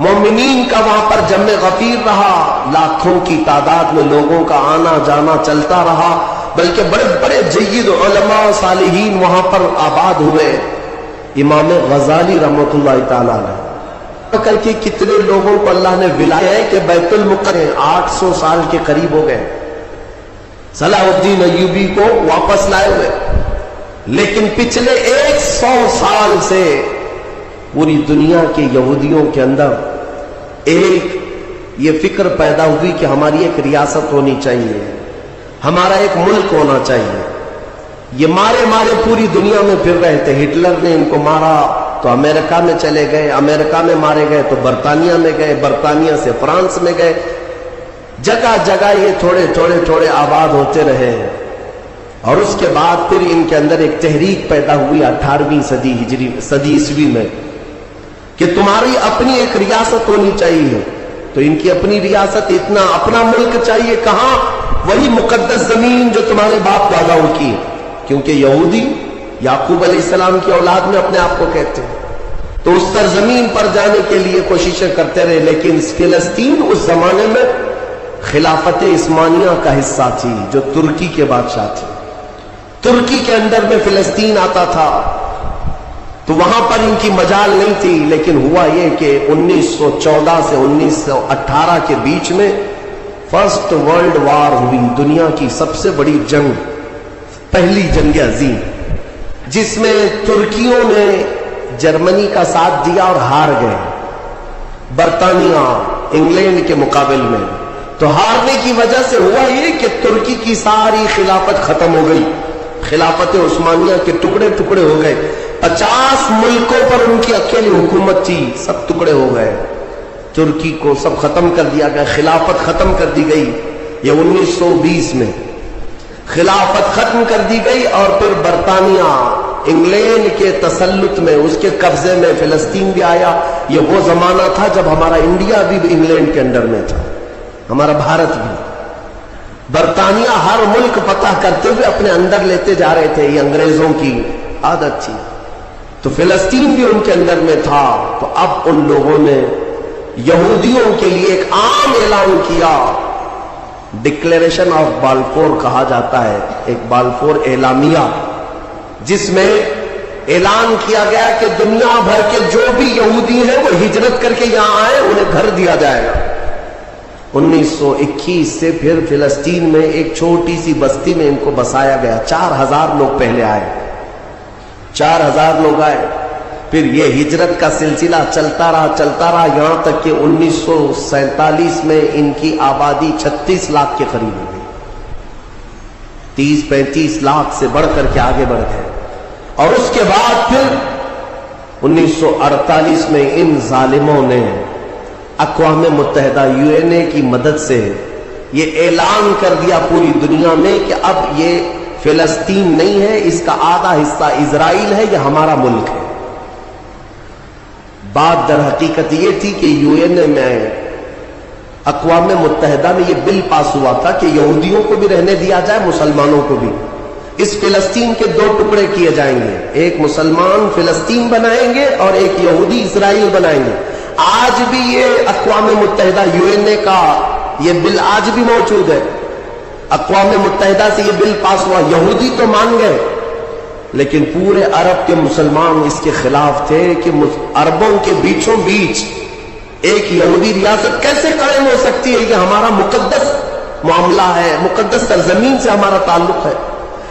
مومنین کا وہاں پر جمع غفیر رہا, لاکھوں کی تعداد میں لوگوں کا آنا جانا چلتا رہا, بلکہ بڑے بڑے جید علماء صالحین وہاں پر آباد ہوئے. امام غزالی رحمۃ اللہ تعالی علیہ کر کے کتنے لوگوں کو اللہ نے ولایا ہے کہ بیت المقدس 800 سال کے قریب ہو گئے صلاح الدین ایوبی کو واپس لائے ہوئے, لیکن پچھلے 100 سال سے پوری دنیا کے یہودیوں کے اندر ایک یہ فکر پیدا ہوئی کہ ہماری ایک ریاست ہونی چاہیے, ہمارا ایک ملک ہونا چاہیے. یہ مارے مارے پوری دنیا میں پھر رہے تھے. ہٹلر نے ان کو مارا تو امریکہ میں چلے گئے, امریکہ میں مارے گئے تو برطانیہ میں گئے, برطانیہ سے فرانس میں گئے. جگہ جگہ یہ تھوڑے تھوڑے تھوڑے آباد ہوتے رہے. اور اس کے بعد پھر ان کے اندر ایک تحریک پیدا ہوئی 18ویں صدی عیسوی میں کہ تمہاری اپنی ایک ریاست ہونی چاہیے. تو ان کی اپنی ریاست, اتنا اپنا ملک چاہیے. کہاں؟ وہی مقدس زمین جو تمہارے باپ داداؤں کی, کیونکہ یہودی یعقوب علیہ السلام کی اولاد میں اپنے آپ کو کہتے ہیں. تو اس سرزمین پر جانے کے لیے کوششیں کرتے رہے, لیکن فلسطین اس زمانے میں خلافت عثمانیہ کا حصہ تھی جو ترکی کے بادشاہ تھے. ترکی کے اندر میں فلسطین آتا تھا تو وہاں پر ان کی مجال نہیں تھی. لیکن ہوا یہ کہ 1914 سے 1918 کے بیچ میں فرسٹ ورلڈ وار ہوئی, دنیا کی سب سے بڑی جنگ, پہلی جنگ عظیم, جس میں ترکیوں نے جرمنی کا ساتھ دیا اور ہار گئے برطانیہ انگلینڈ کے مقابل میں. تو ہارنے کی وجہ سے ہوا یہ کہ ترکی کی ساری خلافت ختم ہو گئی. خلافت عثمانیہ کے ٹکڑے ٹکڑے ہو گئے. 50 ملکوں پر ان کی اکیلی حکومت تھی, سب ٹکڑے ہو گئے. ترکی کو سب ختم کر دیا گیا, خلافت ختم کر دی گئی. یہ 1920 میں خلافت ختم کر دی گئی. اور پھر برطانیہ انگلینڈ کے تسلط میں, اس کے قبضے میں فلسطین بھی آیا. یہ وہ زمانہ تھا جب ہمارا انڈیا بھی انگلینڈ کے انڈر میں تھا, ہمارا بھارت بھی. برطانیہ ہر ملک فتح کرتے ہوئے اپنے اندر لیتے جا رہے تھے, یہ انگریزوں کی عادت تھی. تو فلسطین بھی ان کے اندر میں تھا. تو اب ان لوگوں نے یہودیوں کے لیے ایک عام اعلان کیا, ڈکلیریشن آف بالفور کہا جاتا ہے, ایک بالفور اعلامیہ, جس میں اعلان کیا گیا کہ دنیا بھر کے جو بھی یہودی ہیں وہ ہجرت کر کے یہاں آئے, انہیں گھر دیا جائے گا. 1921 سے پھر فلسطین میں ایک چھوٹی سی بستی میں ان کو بسایا گیا. 4000 لوگ پہلے آئے, 4000 لوگ آئے. پھر یہ ہجرت کا سلسلہ چلتا رہا یہاں تک کہ 1947 میں ان کی آبادی 36 لاکھ کے قریب ہو گئی. 30-35 لاکھ سے بڑھ کر کے آگے بڑھ گئے. اور اس کے بعد پھر 1948 میں ان ظالموں نے اقوام متحدہ UN کی مدد سے یہ اعلان کر دیا پوری دنیا میں کہ اب یہ فلسطین نہیں ہے, اس کا آدھا حصہ اسرائیل ہے, یہ ہمارا ملک ہے. بات در حقیقت یہ تھی کہ UN میں, اقوام متحدہ میں یہ بل پاس ہوا تھا کہ یہودیوں کو بھی رہنے دیا جائے, مسلمانوں کو بھی. اس فلسطین کے 2 ٹکڑے کیے جائیں گے, ایک مسلمان فلسطین بنائیں گے اور ایک یہودی اسرائیل بنائیں گے. آج بھی یہ اقوام متحدہ UN کا یہ بل آج بھی موجود ہے. اقوام متحدہ سے یہ بل پاس ہوا. یہودی تو مان گئے, لیکن پورے عرب کے مسلمان اس کے خلاف تھے کہ عربوں کے بیچوں بیچ ایک یہودی ریاست کیسے قائم ہو سکتی ہے. یہ ہمارا مقدس معاملہ ہے, مقدس سرزمین سے ہمارا تعلق ہے.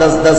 10-10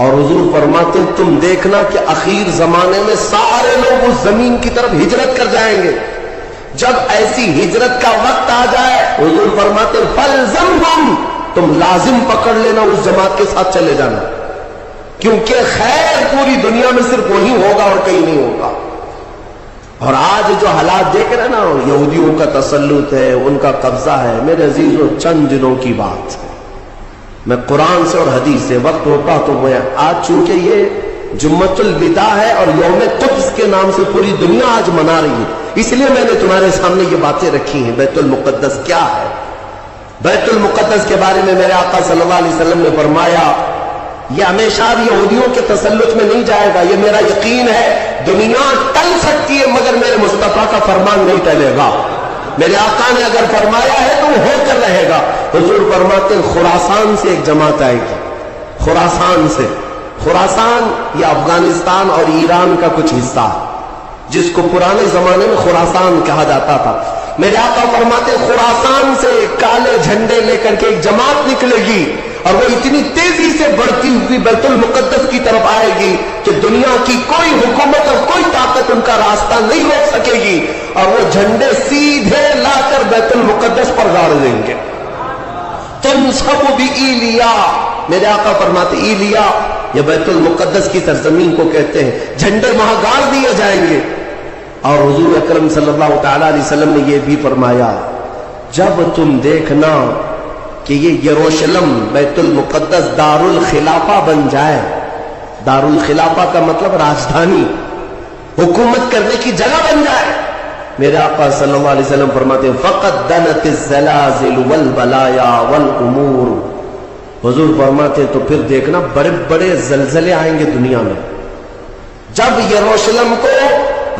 اور حضور فرماتے ہیں تم دیکھنا کہ اخیر زمانے میں سارے لوگ اس زمین کی طرف ہجرت کر جائیں گے. جب ایسی ہجرت کا وقت آ جائے حضور فرماتے ہیں فَلْزَمْهُمْ، تم لازم پکڑ لینا، اس جماعت کے ساتھ چلے جانا، کیونکہ خیر پوری دنیا میں صرف وہی ہوگا اور کہیں نہیں ہوگا. اور آج جو حالات دیکھ رہے ہیں نا، یہودیوں کا تسلط ہے، ان کا قبضہ ہے. میرے عزیزوں، چند دنوں کی بات ہے، میں قرآن سے اور حدیث سے وقت ہوتا تو میں آج، چونکہ یہ جمعۃ الوداع ہے اور یوم قدس کے نام سے پوری دنیا آج منا رہی ہے، اس لیے میں نے تمہارے سامنے یہ باتیں رکھی ہیں. بیت المقدس کیا ہے؟ بیت المقدس کے بارے میں میرے آقا صلی اللہ علیہ وسلم نے فرمایا یہ ہمیشہ یہودیوں کے تسلط میں نہیں جائے گا. یہ میرا یقین ہے. دنیا ٹل سکتی ہے مگر میرے مصطفیٰ کا فرمان نہیں ٹلے گا. میرے آقا نے اگر فرمایا ہے تو وہ ہو کر رہے گا. حضور فرماتے ہیں خراسان سے ایک جماعت آئے گی. خراسان سے، خراسان یہ افغانستان اور ایران کا کچھ حصہ ہے، جس کو پرانے زمانے میں خراسان کہا جاتا تھا. میرے آقا فرماتے ہیں خراسان سے کالے جھنڈے لے کر کے ایک جماعت نکلے گی اور وہ اتنی تیزی سے بڑھتی ہوئی بیت المقدس کی طرف آئے گی کہ دنیا کی کوئی حکومت اور کوئی طاقت ان کا راستہ نہیں روک سکے گی، اور وہ جھنڈے سیدھے لا کر بیت المقدس پر گاڑ دیں گے. تم سب بھی ایلیا، میرے آقا فرماتے ایلیا یہ بیت المقدس کی سرزمین کو کہتے ہیں، جھنڈے وہاں گاڑ دیے جائیں گے. اور حضور اکرم صلی اللہ تعالی علیہ وسلم نے یہ بھی فرمایا جب تم دیکھنا کہ یہ یروشلم بیت المقدس دار الخلافہ بن جائے. دار الخلافہ کا مطلب راجدھانی، حکومت کرنے کی جگہ بن جائے. میرے آقا صلی اللہ علیہ وسلم فرماتے ہیں فقط دنت الزلازل والبلایا والامور. حضور فرماتے تو پھر دیکھنا بڑے بڑے زلزلے آئیں گے دنیا میں. جب یروشلم کو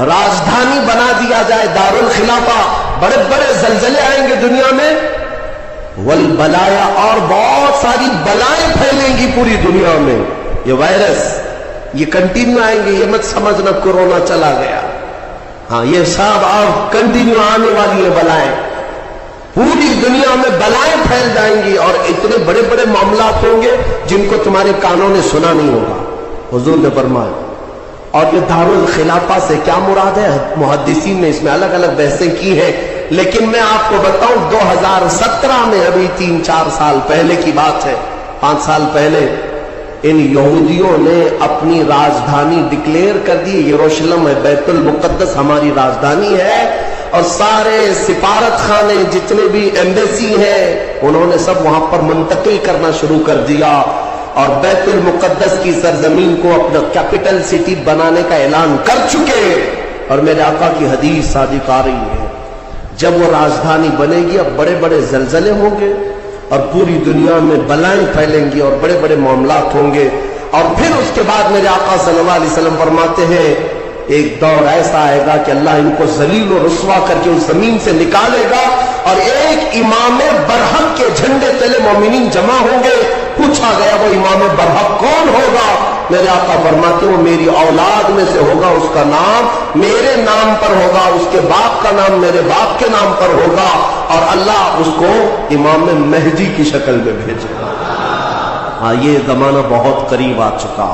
راجدھانی بنا دیا جائے، دار الخلافہ، بڑے بڑے زلزلے آئیں گے دنیا میں. والبلایا، اور بہت ساری بلائیں پھیلیں گی پوری دنیا میں. یہ وائرس یہ کنٹینیو آئیں گے، یہ مت سمجھنا کورونا چلا گیا. ہاں یہ سب اب کنٹینیو آنے والی ہیں بلائیں. پوری دنیا میں بلائیں پھیل جائیں گی اور اتنے بڑے بڑے معاملات ہوں گے جن کو تمہارے کانوں نے سنا نہیں ہوگا. حضور نے فرمایا. اور یہ دار الخلافہ سے کیا مراد ہے؟ محدثین نے اس میں الگ الگ بحثیں کی ہیں، لیکن میں آپ کو بتاؤں 2017 میں، ابھی 3-4 سال پہلے کی بات ہے، 5 سال پہلے، ان یہودیوں نے اپنی راجدھانی ڈکلیئر کر دی. یروشلم ہے، بیت المقدس ہماری راجدھانی ہے. اور سارے سفارت خانے جتنے بھی ایمبیسی ہیں انہوں نے سب وہاں پر منتقل کرنا شروع کر دیا اور بیت المقدس کی سرزمین کو اپنا کیپٹل سٹی بنانے کا اعلان کر چکے. اور میرے آقا کی حدیث صادق آ رہی ہے جب وہ راجدھانی بنے گی اب بڑے بڑے زلزلے ہوں گے اور پوری دنیا میں بلائیں پھیلیں گی اور بڑے بڑے معاملات ہوں گے. اور پھر اس کے بعد میرے آقا صلی اللہ علیہ وسلم فرماتے ہیں ایک دور ایسا آئے گا کہ اللہ ان کو ذلیل و رسوا کر کے اس زمین سے نکالے گا اور ایک امام برحق کے جھنڈے تلے مومنین جمع ہوں گے. پوچھا گیا وہ امام برحق کون ہوگا؟ میرے آقا فرماتے ہیں وہ میری اولاد میں سے ہوگا، اس کا نام میرے نام پر ہوگا، اس کے باپ کا نام میرے باپ کے نام پر ہوگا اور اللہ اس کو امام مہدی کی شکل میں بھیجے گا. ہاں یہ زمانہ بہت قریب آ چکا،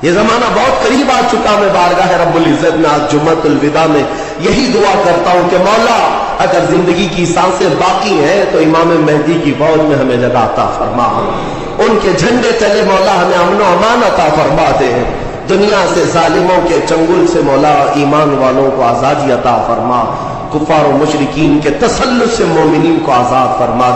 یہ زمانہ بہت قریب آ چکا. میں بارگاہ رب العزت میں آج جمعۃ الوداع میں یہی دعا کرتا ہوں کہ مولا اگر زندگی کی سانسیں باقی ہیں تو امام مہدی کی فوج میں ہمیں جگہ عطا فرما، ان کے جھنڈے تلے مولا ہمیں امن و امان عطا فرما دے. دنیا سے ظالموں کے چنگل سے مولا ایمان والوں کو آزادی عطا فرما، کفار و مشرکین کے تسلط سے مومنین کو آزاد فرما.